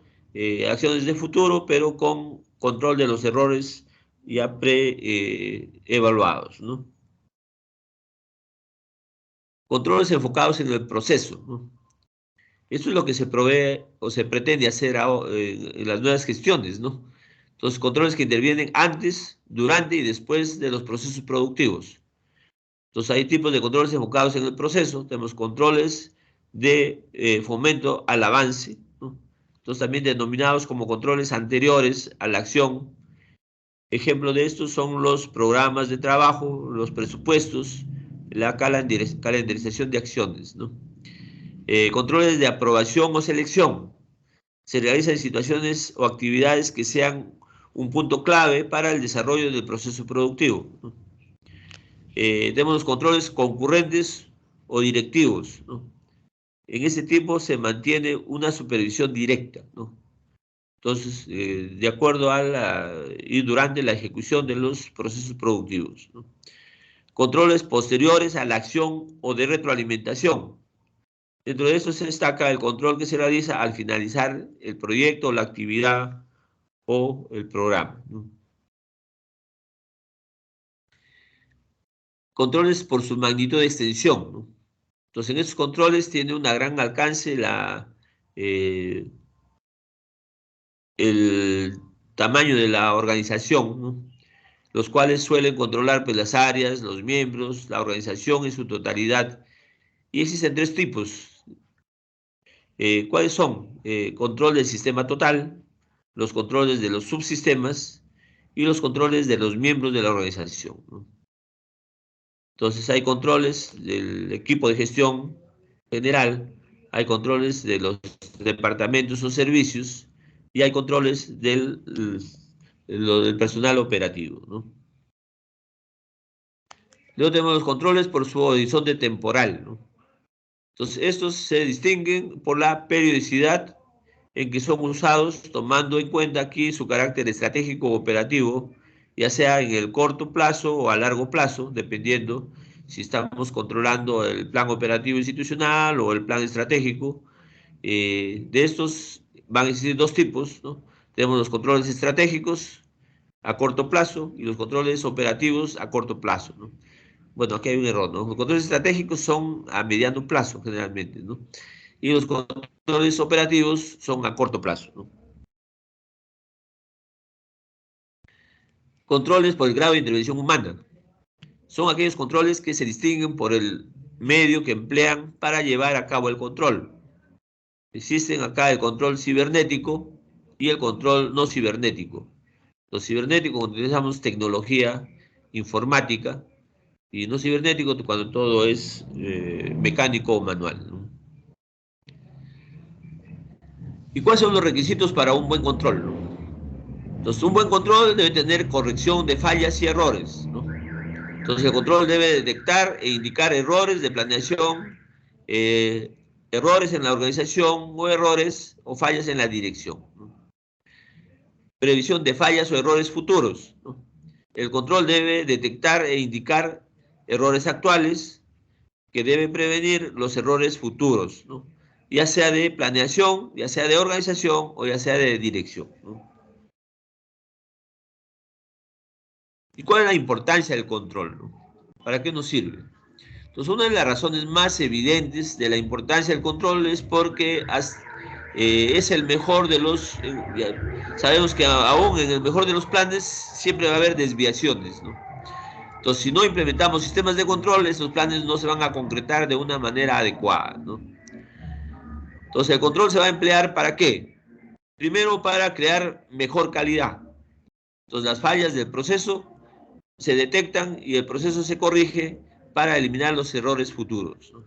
acciones de futuro, pero con control de los errores ya pre-evaluados, ¿no? Controles enfocados en el proceso, ¿no? Esto es lo que se provee o se pretende hacer en las nuevas gestiones, ¿no? Entonces, controles que intervienen antes, durante y después de los procesos productivos. Entonces, hay tipos de controles enfocados en el proceso. Tenemos controles de fomento al avance, ¿no? Entonces, también denominados como controles anteriores a la acción. Ejemplo de estos son los programas de trabajo, los presupuestos, la calendarización de acciones, ¿no? Controles de aprobación o selección. Se realizan en situaciones o actividades que sean un punto clave para el desarrollo del proceso productivo, ¿no? Tenemos los controles concurrentes o directivos, ¿no? En ese tipo se mantiene una supervisión directa, ¿no? Entonces, de acuerdo a y durante la ejecución de los procesos productivos, ¿no? Controles posteriores a la acción o de retroalimentación. Dentro de esto se destaca el control que se realiza al finalizar el proyecto, la actividad o el programa, ¿no? Controles por su magnitud de extensión, ¿no? Entonces, en estos controles tiene un gran alcance el tamaño de la organización, ¿no? Los cuales suelen controlar pues, las áreas, los miembros, la organización en su totalidad. Y existen tres tipos. ¿Cuáles son? Control del sistema total, los controles de los subsistemas y los controles de los miembros de la organización, ¿no? Entonces hay controles del equipo de gestión general, hay controles de los departamentos o servicios y hay controles del personal operativo, ¿no? Luego tenemos los controles por su horizonte temporal, ¿no? Entonces estos se distinguen por la periodicidad en que son usados, tomando en cuenta aquí su carácter estratégico o operativo, ya sea en el corto plazo o a largo plazo, dependiendo si estamos controlando el plan operativo institucional o el plan estratégico. De estos van a existir dos tipos, ¿no? Tenemos los controles estratégicos a corto plazo y los controles operativos a corto plazo, ¿no? Bueno, aquí hay un error, ¿no? Los controles estratégicos son a mediano plazo, generalmente, ¿no? Y los controles operativos son a corto plazo, ¿no? Controles por el grado de intervención humana. Son aquellos controles que se distinguen por el medio que emplean para llevar a cabo el control. Existen acá el control cibernético y el control no cibernético. Los cibernéticos cuando utilizamos tecnología informática y no cibernético cuando todo es mecánico o manual, ¿no? ¿Y cuáles son los requisitos para un buen control, ¿no? Entonces, un buen control debe tener corrección de fallas y errores, ¿no? Entonces, el control debe detectar e indicar errores de planeación, eh, errores en la organización o errores o fallas en la dirección, ¿no? Previsión de fallas o errores futuros, ¿no? El control debe detectar e indicar errores actuales que deben prevenir los errores futuros, ¿no? Ya sea de planeación, ya sea de organización o ya sea de dirección, ¿no? ¿Y cuál es la importancia del control, ¿no? ¿Para qué nos sirve? Entonces, una de las razones más evidentes de la importancia del control es porque es el mejor de los... sabemos que aún en el mejor de los planes siempre va a haber desviaciones, ¿no? Entonces, si no implementamos sistemas de control, esos planes no se van a concretar de una manera adecuada, ¿no? Entonces, el control se va a emplear ¿para qué? Primero, para crear mejor calidad. Entonces, las fallas del proceso se detectan y el proceso se corrige para eliminar los errores futuros, ¿no?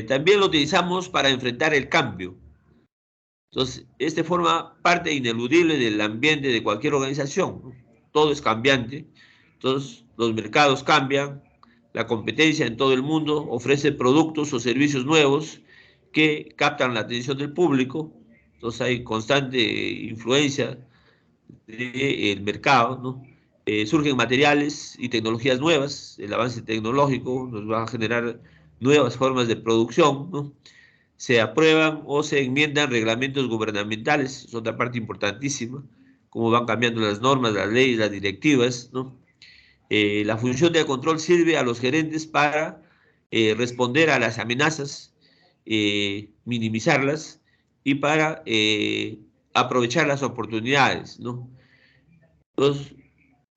También lo utilizamos para enfrentar el cambio. Entonces, este forma parte ineludible del ambiente de cualquier organización, ¿no? Todo es cambiante. Entonces, los mercados cambian, la competencia en todo el mundo ofrece productos o servicios nuevos que captan la atención del público. Entonces, hay constante influencia del mercado, ¿no? Surgen materiales y tecnologías nuevas, el avance tecnológico nos va a generar nuevas formas de producción, ¿no? Se aprueban o se enmiendan reglamentos gubernamentales, es otra parte importantísima, cómo van cambiando las normas, las leyes, las directivas, ¿no? La función de control sirve a los gerentes para responder a las amenazas, minimizarlas y para aprovechar las oportunidades, ¿no? Entonces,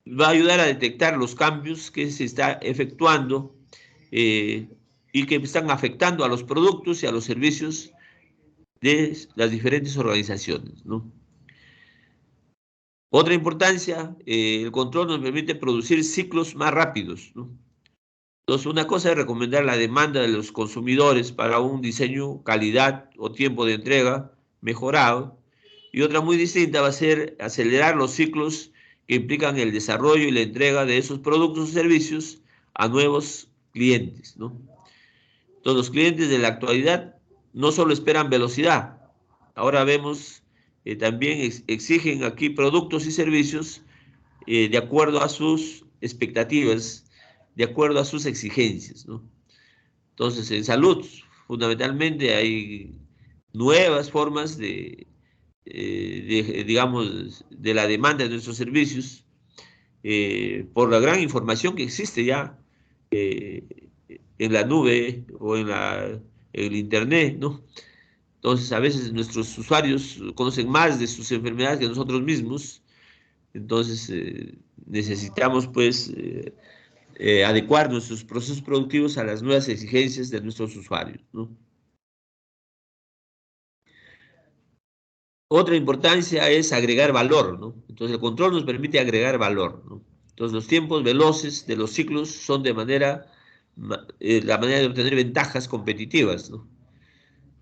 va a ayudar a detectar los cambios que se está efectuando eh, y que están afectando a los productos y a los servicios de las diferentes organizaciones, ¿no? Otra importancia, el control nos permite producir ciclos más rápidos, ¿no? Entonces, una cosa es recomendar la demanda de los consumidores para un diseño, calidad o tiempo de entrega mejorado, y otra muy distinta va a ser acelerar los ciclos que implican el desarrollo y la entrega de esos productos o servicios a nuevos clientes, ¿no? Entonces, los clientes de la actualidad no solo esperan velocidad, ahora vemos también exigen aquí productos y servicios de acuerdo a sus expectativas, de acuerdo a sus exigencias, ¿no? Entonces, en salud, fundamentalmente hay nuevas formas digamos, de la demanda de nuestros servicios por la gran información que existe ya eh, en la nube o en el internet, ¿no? Entonces, a veces nuestros usuarios conocen más de sus enfermedades que nosotros mismos. Entonces, necesitamos, pues, adecuar nuestros procesos productivos a las nuevas exigencias de nuestros usuarios, ¿no? Otra importancia es agregar valor, ¿no? Entonces, el control nos permite agregar valor, ¿no? Entonces, los tiempos veloces de los ciclos son la manera de obtener ventajas competitivas, ¿no?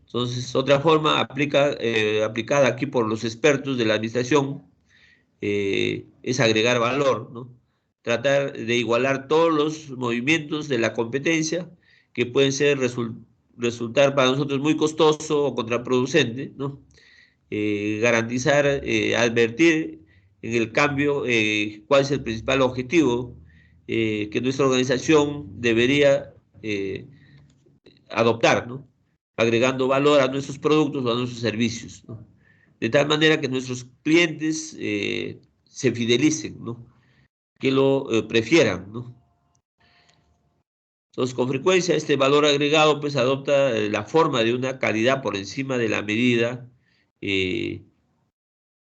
Entonces, otra forma aplicada aquí por los expertos de la administración es agregar valor, ¿no? Tratar de igualar todos los movimientos de la competencia que pueden resultar para nosotros muy costoso o contraproducente, ¿no? Garantizar, advertir en el cambio cuál es el principal objetivo que nuestra organización debería eh, adoptar, ¿no? Agregando valor a nuestros productos o a nuestros servicios, ¿no? De tal manera que nuestros clientes se fidelicen, ¿no? Que lo prefieran, ¿no? Entonces, con frecuencia este valor agregado pues adopta la forma de una calidad por encima de la medida eh,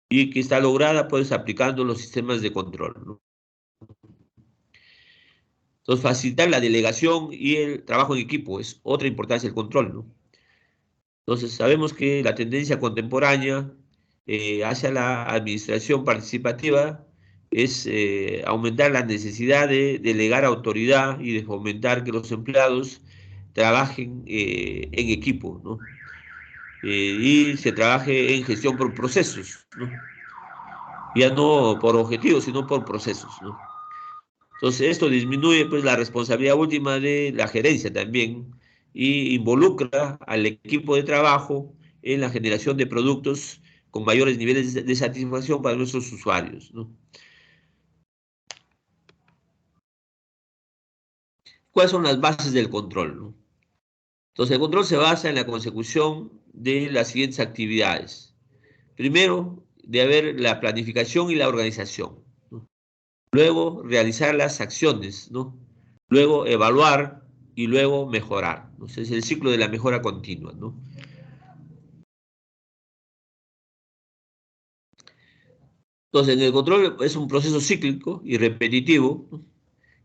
y que está lograda pues aplicando los sistemas de control, ¿no? Entonces, facilitar la delegación y el trabajo en equipo es otra importancia del control, ¿no? Entonces, sabemos que la tendencia contemporánea hacia la administración participativa es aumentar la necesidad de delegar autoridad y de fomentar que los empleados trabajen en equipo, ¿no? Y se trabaje en gestión por procesos, ¿no? Ya no por objetivos, sino por procesos, ¿no? Entonces, esto disminuye pues la responsabilidad última de la gerencia también y involucra al equipo de trabajo en la generación de productos con mayores niveles de satisfacción para nuestros usuarios, ¿no? ¿Cuáles son las bases del control, ¿no? Entonces, el control se basa en la consecución de las siguientes actividades. Primero, de haber la planificación y la organización, ¿no? Luego, realizar las acciones, ¿no? Luego, evaluar y luego mejorar, ¿no? Es el ciclo de la mejora continua, ¿no? Entonces, en el control es un proceso cíclico y repetitivo, ¿no?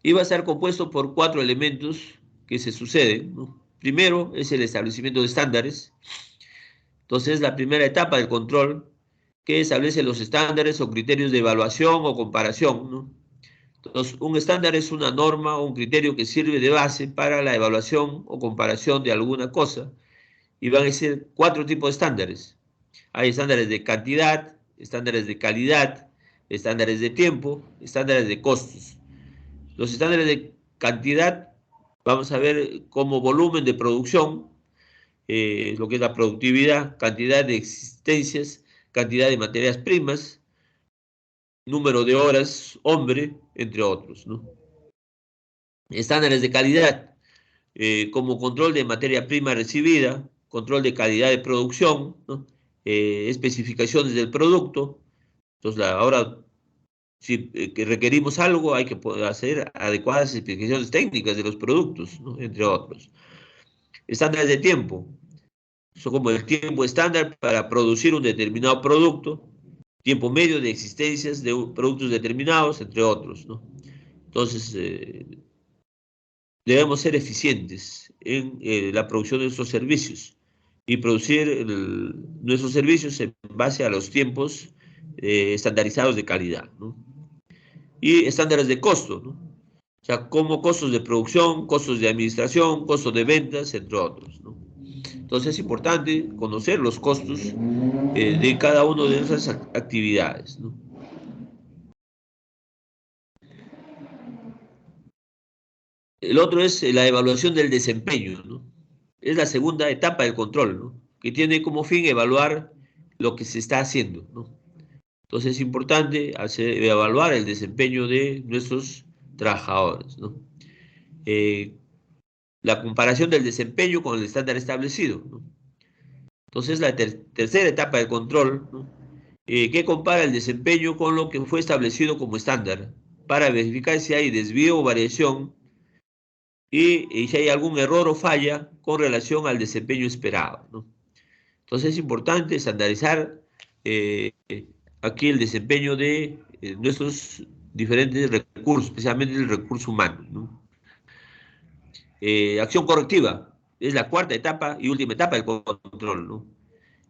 Y va a estar compuesto por 4 elementos que se suceden, ¿no? Primero es el establecimiento de estándares. Entonces, la primera etapa del control que establece los estándares o criterios de evaluación o comparación, ¿no? Entonces, un estándar es una norma o un criterio que sirve de base para la evaluación o comparación de alguna cosa, y van a ser 4 tipos de estándares. Hay estándares de cantidad, estándares de calidad, estándares de tiempo, estándares de costos. Los estándares de cantidad, vamos a ver como volumen de producción, lo que es la productividad, cantidad de existencias, cantidad de materias primas, número de horas, hombre, entre otros, ¿no? Estándares de calidad, como control de materia prima recibida, control de calidad de producción, ¿no? Especificaciones del producto. Entonces, ahora, si que requerimos algo, hay que poder hacer adecuadas especificaciones técnicas de los productos, ¿no? Entre otros. Estándares de tiempo, son como el tiempo estándar para producir un determinado producto, tiempo medio de existencias de productos determinados, entre otros, ¿no? Entonces, debemos ser eficientes en la producción de nuestros servicios y producir nuestros servicios en base a los tiempos estandarizados de calidad, ¿no? Y estándares de costo, ¿no? O sea, como costos de producción, costos de administración, costos de ventas, entre otros, ¿no? Entonces es importante conocer los costos de cada una de esas actividades, ¿no? El otro es la evaluación del desempeño, ¿no? Es la segunda etapa del control, ¿no? Que tiene como fin evaluar lo que se está haciendo, ¿no? Entonces es importante evaluar el desempeño de nuestros trabajadores, ¿no? Eh, la comparación del desempeño con el estándar establecido, ¿no? Entonces la tercera etapa del control, ¿no? Que compara el desempeño con lo que fue establecido como estándar para verificar si hay desvío o variación y si hay algún error o falla con relación al desempeño esperado, ¿no? Entonces es importante estandarizar eh, aquí el desempeño de nuestros diferentes recursos, especialmente el recurso humano, ¿no? Acción correctiva es la cuarta etapa y última etapa del control, ¿no?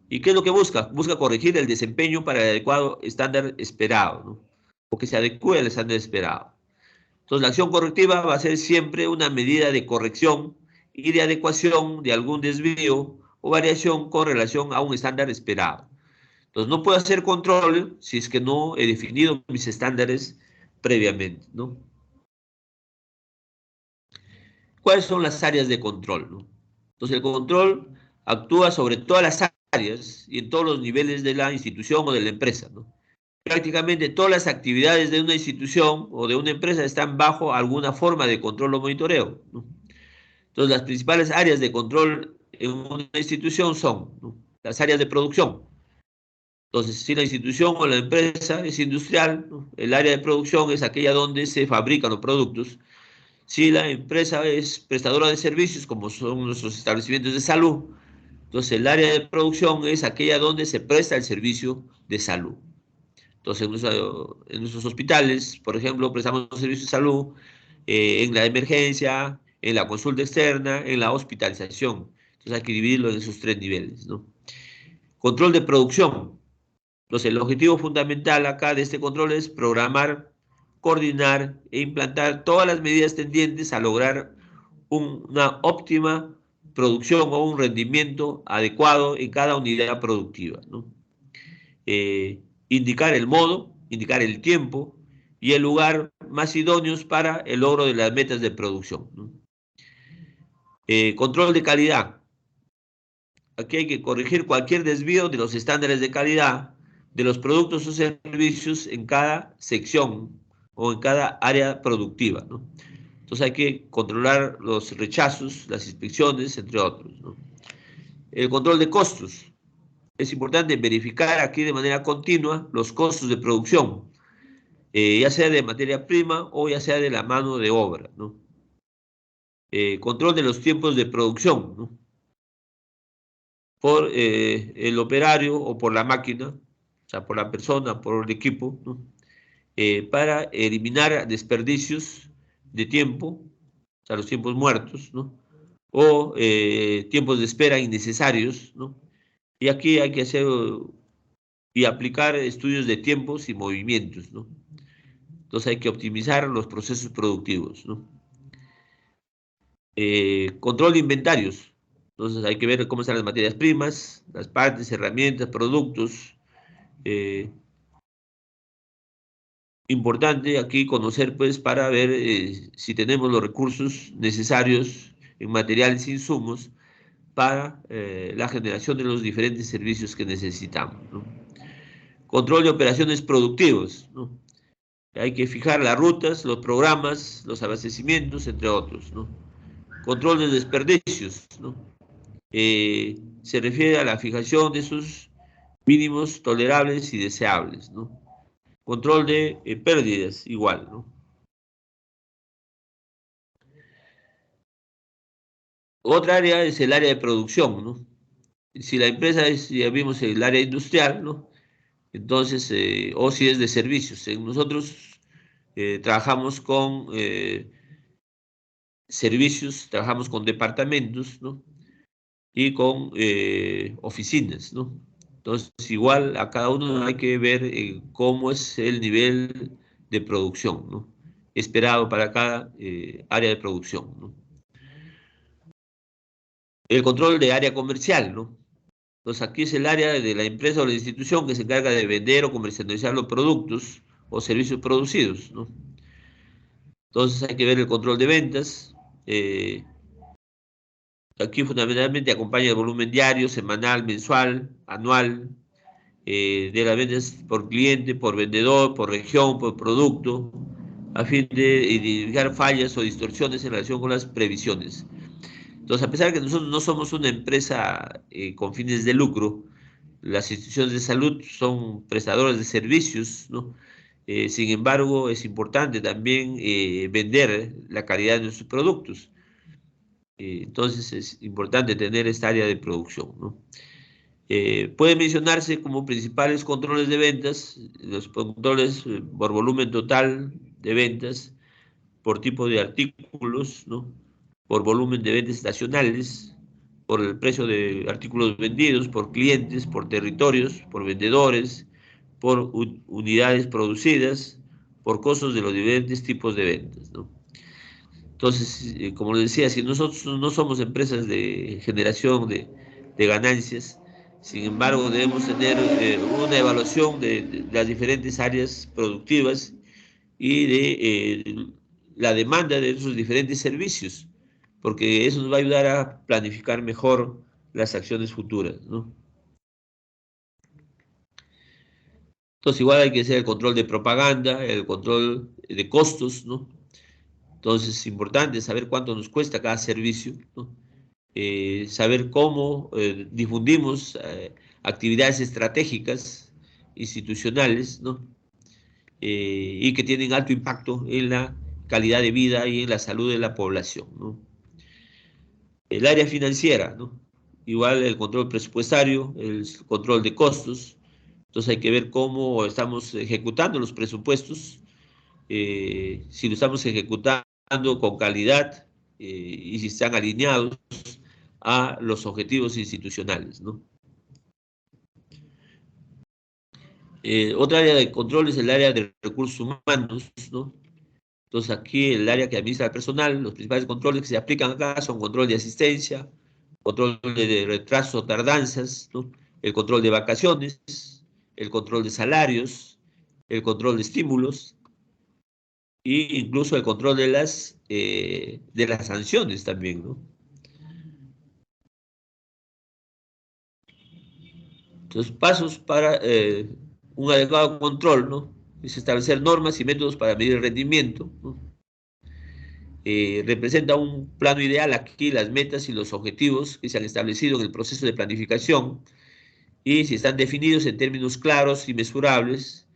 ¿Y qué es lo que busca? Busca corregir el desempeño para el adecuado estándar esperado, ¿no? O que se adecue al estándar esperado. Entonces, la acción correctiva va a ser siempre una medida de corrección y de adecuación de algún desvío o variación con relación a un estándar esperado. Entonces, no puedo hacer control si es que no he definido mis estándares previamente, ¿no? ¿Cuáles son las áreas de control, ¿no? Entonces, el control actúa sobre todas las áreas y en todos los niveles de la institución o de la empresa, ¿no? Prácticamente todas las actividades de una institución o de una empresa están bajo alguna forma de control o monitoreo, ¿no? Entonces, las principales áreas de control en una institución son, ¿no?, las áreas de producción. Entonces, si la institución o la empresa es industrial, ¿no?, el área de producción es aquella donde se fabrican los productos. Si la empresa es prestadora de servicios, como son nuestros establecimientos de salud, entonces el área de producción es aquella donde se presta el servicio de salud. Entonces, en nuestros hospitales, por ejemplo, prestamos servicios de salud en la emergencia, en la consulta externa, en la hospitalización. Entonces, hay que dividirlo en esos 3 niveles, ¿no? Control de producción. Entonces, el objetivo fundamental acá de este control es programar, coordinar e implantar todas las medidas tendientes a lograr una óptima producción o un rendimiento adecuado en cada unidad productiva, ¿no? Indicar el modo, indicar el tiempo y el lugar más idóneos para el logro de las metas de producción, ¿no? Control de calidad. Aquí hay que corregir cualquier desvío de los estándares de calidad de los productos o servicios en cada sección o en cada área productiva, ¿no? Entonces hay que controlar los rechazos, las inspecciones, entre otros, ¿no? El control de costos. Es importante verificar aquí de manera continua los costos de producción, ya sea de materia prima o ya sea de la mano de obra, ¿no? Control de los tiempos de producción, ¿no?, por el operario o por la máquina, sea, por la persona, por el equipo, ¿no? Para eliminar desperdicios de tiempo, o sea, los tiempos muertos, ¿no? O tiempos de espera innecesarios, ¿no? Y aquí hay que hacer y aplicar estudios de tiempos y movimientos, ¿no? Entonces hay que optimizar los procesos productivos, ¿no? Control de inventarios. Entonces hay que ver cómo están las materias primas, las partes, herramientas, productos. Importante aquí conocer, pues, para ver si tenemos los recursos necesarios en materiales e insumos para la generación de los diferentes servicios que necesitamos, ¿no? Control de operaciones productivos, ¿no? Hay que fijar las rutas, los programas, los abastecimientos, entre otros, ¿no? Control de desperdicios, ¿no? Se refiere a la fijación de esos mínimos tolerables y deseables, ¿no? Control de pérdidas, igual, ¿no? Otra área es el área de producción, ¿no? Si la empresa es, ya vimos, el área industrial, ¿no? Entonces, o si es de servicios. Nosotros trabajamos con servicios, trabajamos con departamentos, ¿no? Y con oficinas, ¿no? Entonces, igual a cada uno hay que ver cómo es el nivel de producción, ¿no? Esperado para cada área de producción, ¿no? El control de área comercial, ¿no? Entonces, aquí es el área de la empresa o la institución que se encarga de vender o comercializar los productos o servicios producidos, ¿no? Entonces, hay que ver el control de ventas. eh, Aquí fundamentalmente acompaña el volumen diario, semanal, mensual, anual, de las ventas por cliente, por vendedor, por región, por producto, a fin de identificar fallas o distorsiones en relación con las previsiones. Entonces, a pesar de que nosotros no somos una empresa con fines de lucro, las instituciones de salud son prestadoras de servicios, ¿no? Sin embargo, es importante también vender la calidad de nuestros productos. Entonces, es importante tener esta área de producción, ¿no? Puede mencionarse como principales controles de ventas, los controles por volumen total de ventas, por tipo de artículos, ¿no? Por volumen de ventas estacionales, por el precio de artículos vendidos, por clientes, por territorios, por vendedores, por unidades producidas, por costos de los diferentes tipos de ventas, ¿no? Entonces, como les decía, si nosotros no somos empresas de generación de ganancias, sin embargo, debemos tener una evaluación de las diferentes áreas productivas y de la demanda de esos diferentes servicios, porque eso nos va a ayudar a planificar mejor las acciones futuras, ¿no? Entonces, igual hay que hacer el control de propaganda, el control de costos, ¿no? Entonces, es importante saber cuánto nos cuesta cada servicio, ¿no? Saber cómo difundimos actividades estratégicas institucionales, ¿no? Y que tienen alto impacto en la calidad de vida y en la salud de la población, ¿no? El área financiera, ¿no? Igual el control presupuestario, el control de costos. Entonces hay que ver cómo estamos ejecutando los presupuestos, si lo estamos ejecutando con calidad y si están alineados a los objetivos institucionales, ¿no? Otra área de control es el área de recursos humanos, ¿no? Entonces aquí el área que administra el personal, los principales controles que se aplican acá son control de asistencia, control de retraso o tardanzas, ¿no? El control de vacaciones, el control de salarios, el control de estímulos e incluso el control de las sanciones también, ¿no? Entonces, pasos para un adecuado control, ¿no? Es establecer normas y métodos para medir el rendimiento, ¿no? Representa un plano ideal aquí, las metas y los objetivos que se han establecido en el proceso de planificación y si están definidos en términos claros y mesurables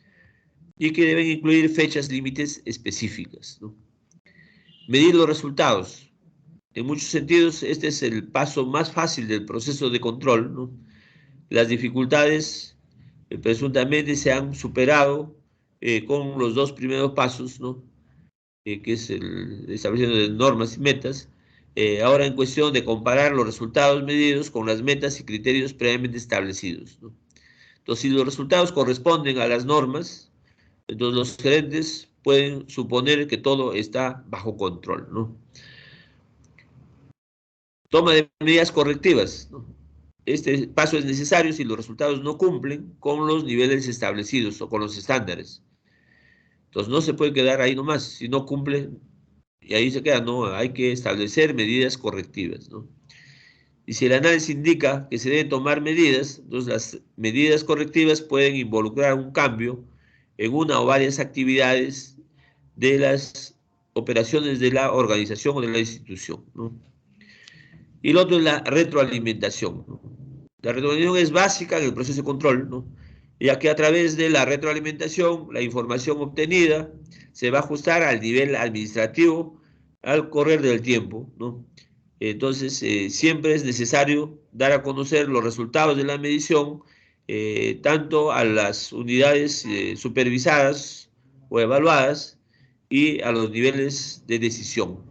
y que deben incluir fechas límites específicas, ¿no? Medir los resultados. En muchos sentidos, este es el paso más fácil del proceso de control, ¿no? Las dificultades presuntamente se han superado con los dos primeros pasos, ¿no? Que es el establecimiento de normas y metas, ahora en cuestión de comparar los resultados medidos con las metas y criterios previamente establecidos, ¿no? Entonces, si los resultados corresponden a las normas, entonces los gerentes pueden suponer que todo está bajo control, ¿no? Toma de medidas correctivas, ¿no? Este paso es necesario si los resultados no cumplen con los niveles establecidos o con los estándares. Entonces no se puede quedar ahí nomás, si no cumple, y ahí se queda, no, hay que establecer medidas correctivas, ¿no? Y si el análisis indica que se deben tomar medidas, entonces las medidas correctivas pueden involucrar un cambio en una o varias actividades de las operaciones de la organización o de la institución, ¿no? Y lo otro es la retroalimentación, ¿no? La retroalimentación es básica en el proceso de control, ¿no? Ya que a través de la retroalimentación, la información obtenida se va a ajustar al nivel administrativo al correr del tiempo, ¿no? Entonces, siempre es necesario dar a conocer los resultados de la medición, tanto a las unidades supervisadas o evaluadas y a los niveles de decisión.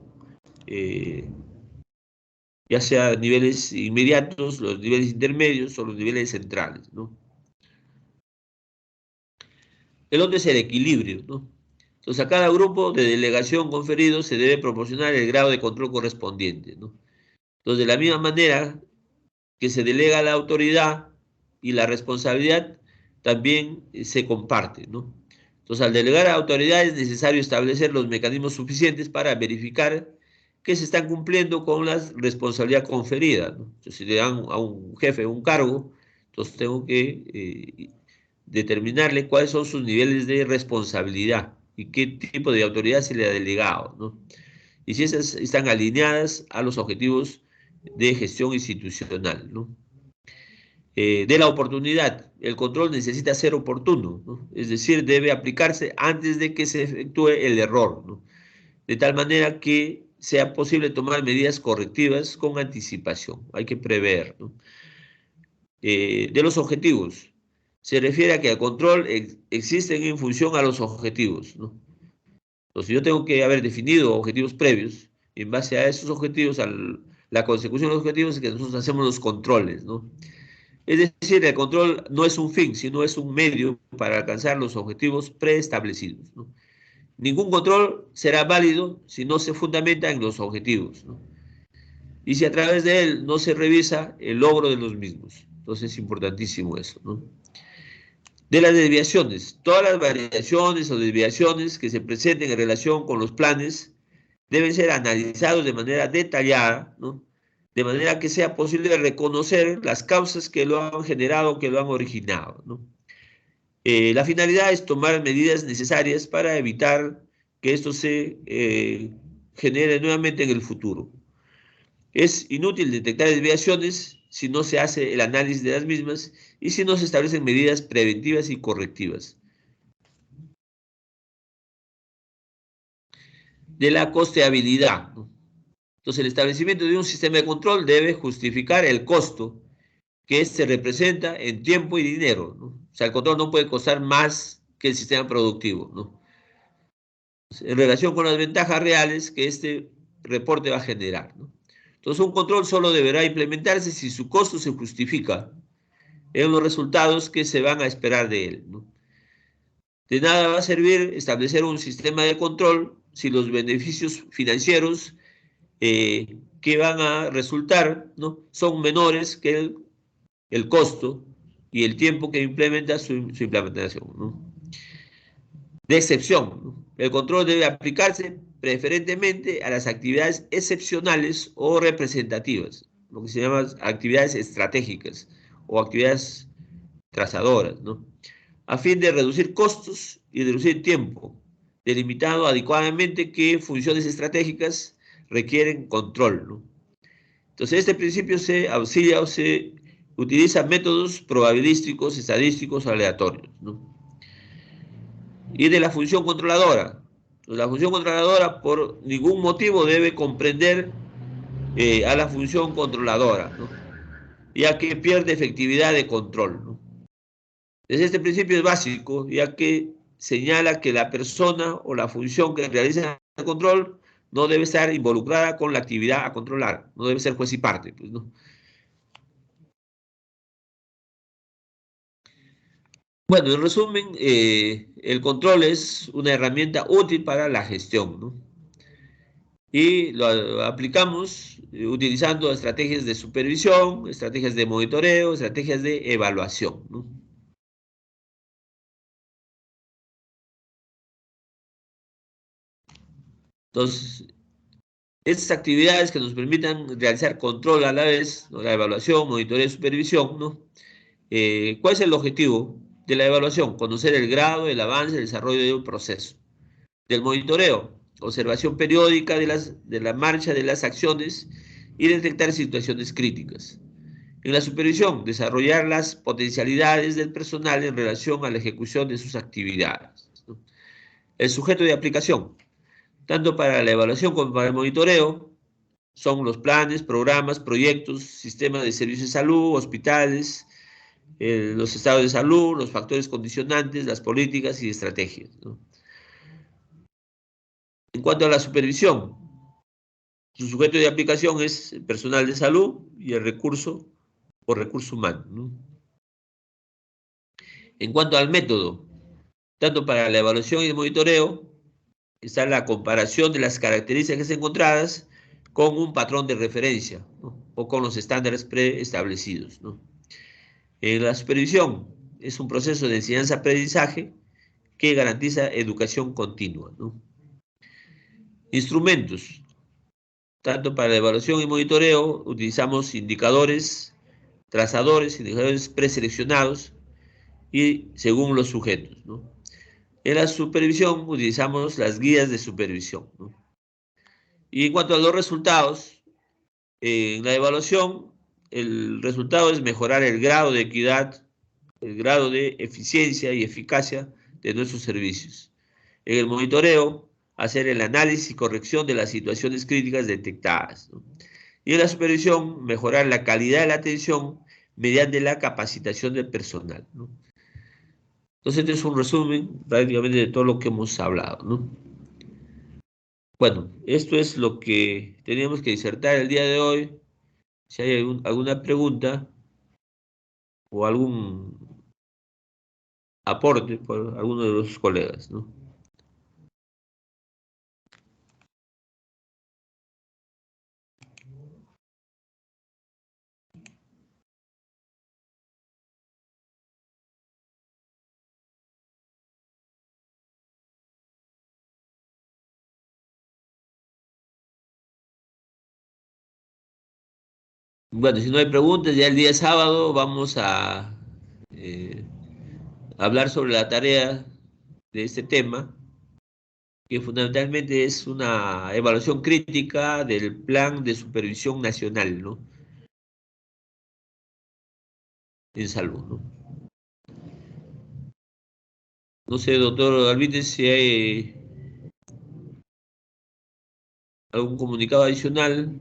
Eh, ya sea niveles inmediatos, los niveles intermedios o los niveles centrales, ¿no? El otro es el equilibrio, ¿no? Entonces, a cada grupo de delegación conferido se debe proporcionar el grado de control correspondiente, ¿no? Entonces, de la misma manera que se delega la autoridad y la responsabilidad, también se comparte, ¿no? Entonces, al delegar a autoridad es necesario establecer los mecanismos suficientes para verificar que se están cumpliendo con la responsabilidad conferida, ¿no? Entonces, si le dan a un jefe un cargo, entonces tengo que determinarle cuáles son sus niveles de responsabilidad y qué tipo de autoridad se le ha delegado, ¿no? Y si esas están alineadas a los objetivos de gestión institucional, ¿no? De la oportunidad. El control necesita ser oportuno, ¿no? Es decir, debe aplicarse antes de que se efectúe el error, ¿no? De tal manera que sea posible tomar medidas correctivas con anticipación. Hay que prever, ¿no? De los objetivos. Se refiere a que el control existe en función a los objetivos, ¿no? Entonces yo tengo que haber definido objetivos previos. Y en base a esos objetivos, a la consecución de los objetivos, es que nosotros hacemos los controles, ¿no? Es decir, el control no es un fin, sino es un medio para alcanzar los objetivos preestablecidos, ¿no? Ningún control será válido si no se fundamenta en los objetivos, ¿no? Y si a través de él no se revisa el logro de los mismos. Entonces es importantísimo eso, ¿no? De las desviaciones, todas las variaciones o desviaciones que se presenten en relación con los planes deben ser analizados de manera detallada, ¿no? De manera que sea posible reconocer las causas que lo han generado, que lo han originado, ¿no? La finalidad es tomar medidas necesarias para evitar que esto se genere nuevamente en el futuro. Es inútil detectar desviaciones si no se hace el análisis de las mismas y si no se establecen medidas preventivas y correctivas. De la costeabilidad, ¿no? Entonces, el establecimiento de un sistema de control debe justificar el costo que se representa en tiempo y dinero, ¿no? O sea, el control no puede costar más que el sistema productivo, ¿no? En relación con las ventajas reales que este reporte va a generar, ¿no? Entonces, un control solo deberá implementarse si su costo se justifica en los resultados que se van a esperar de él, ¿no? De nada va a servir establecer un sistema de control si los beneficios financieros que van a resultar, ¿no?, son menores que el costo y el tiempo que implementa su implementación, ¿no? De excepción, ¿no? El control debe aplicarse preferentemente a las actividades excepcionales o representativas, lo que se llama actividades estratégicas o actividades trazadoras, ¿no? A fin de reducir costos y reducir tiempo, delimitando adecuadamente qué funciones estratégicas requieren control, ¿no? Entonces, este principio se auxilia o se utiliza métodos probabilísticos, estadísticos, aleatorios, ¿no? Y de la función controladora. La función controladora por ningún motivo debe comprender a la función controladora, ¿no?, ya que pierde efectividad de control, ¿no? Entonces, este principio es básico, ya que señala que la persona o la función que realiza el control no debe estar involucrada con la actividad a controlar, no debe ser juez y parte, pues, ¿no? Bueno, en resumen, el control es una herramienta útil para la gestión, ¿no? Y lo aplicamos utilizando estrategias de supervisión, estrategias de monitoreo, estrategias de evaluación, ¿no? Entonces, estas actividades que nos permitan realizar control a la vez, ¿no? La evaluación, monitoreo y supervisión, ¿no? ¿Cuál es el objetivo de la evaluación? Conocer el grado, el avance, el desarrollo de un proceso. Del monitoreo, observación periódica de la marcha de las acciones y detectar situaciones críticas. En la supervisión, desarrollar las potencialidades del personal en relación a la ejecución de sus actividades, ¿no? El sujeto de aplicación, tanto para la evaluación como para el monitoreo, son los planes, programas, proyectos, sistemas de servicios de salud, hospitales, los estados de salud, los factores condicionantes, las políticas y estrategias, ¿no? En cuanto a la supervisión, su sujeto de aplicación es el personal de salud y el recurso o recurso humano, ¿no? En cuanto al método, tanto para la evaluación y el monitoreo, está la comparación de las características encontradas con un patrón de referencia, ¿no? O con los estándares preestablecidos, ¿no? En la supervisión es un proceso de enseñanza-aprendizaje que garantiza educación continua, ¿no? Instrumentos. Tanto para la evaluación y monitoreo utilizamos indicadores preseleccionados y según los sujetos, ¿no? En la supervisión utilizamos las guías de supervisión, ¿no? Y en cuanto a los resultados, en la evaluación, el resultado es mejorar el grado de equidad, el grado de eficiencia y eficacia de nuestros servicios. En el monitoreo, hacer el análisis y corrección de las situaciones críticas detectadas, ¿no? Y en la supervisión, mejorar la calidad de la atención mediante la capacitación del personal, ¿no? Entonces, este es un resumen prácticamente de todo lo que hemos hablado, ¿no? Bueno, esto es lo que teníamos que disertar el día de hoy. Si hay alguna pregunta o algún aporte por alguno de los colegas, ¿no? Bueno, si no hay preguntas, ya el día sábado vamos a eh, hablar sobre la tarea de este tema, que fundamentalmente es una evaluación crítica del Plan de Supervisión Nacional, ¿no? En salud, ¿no? No sé, doctor Alvites, si hay algún comunicado adicional.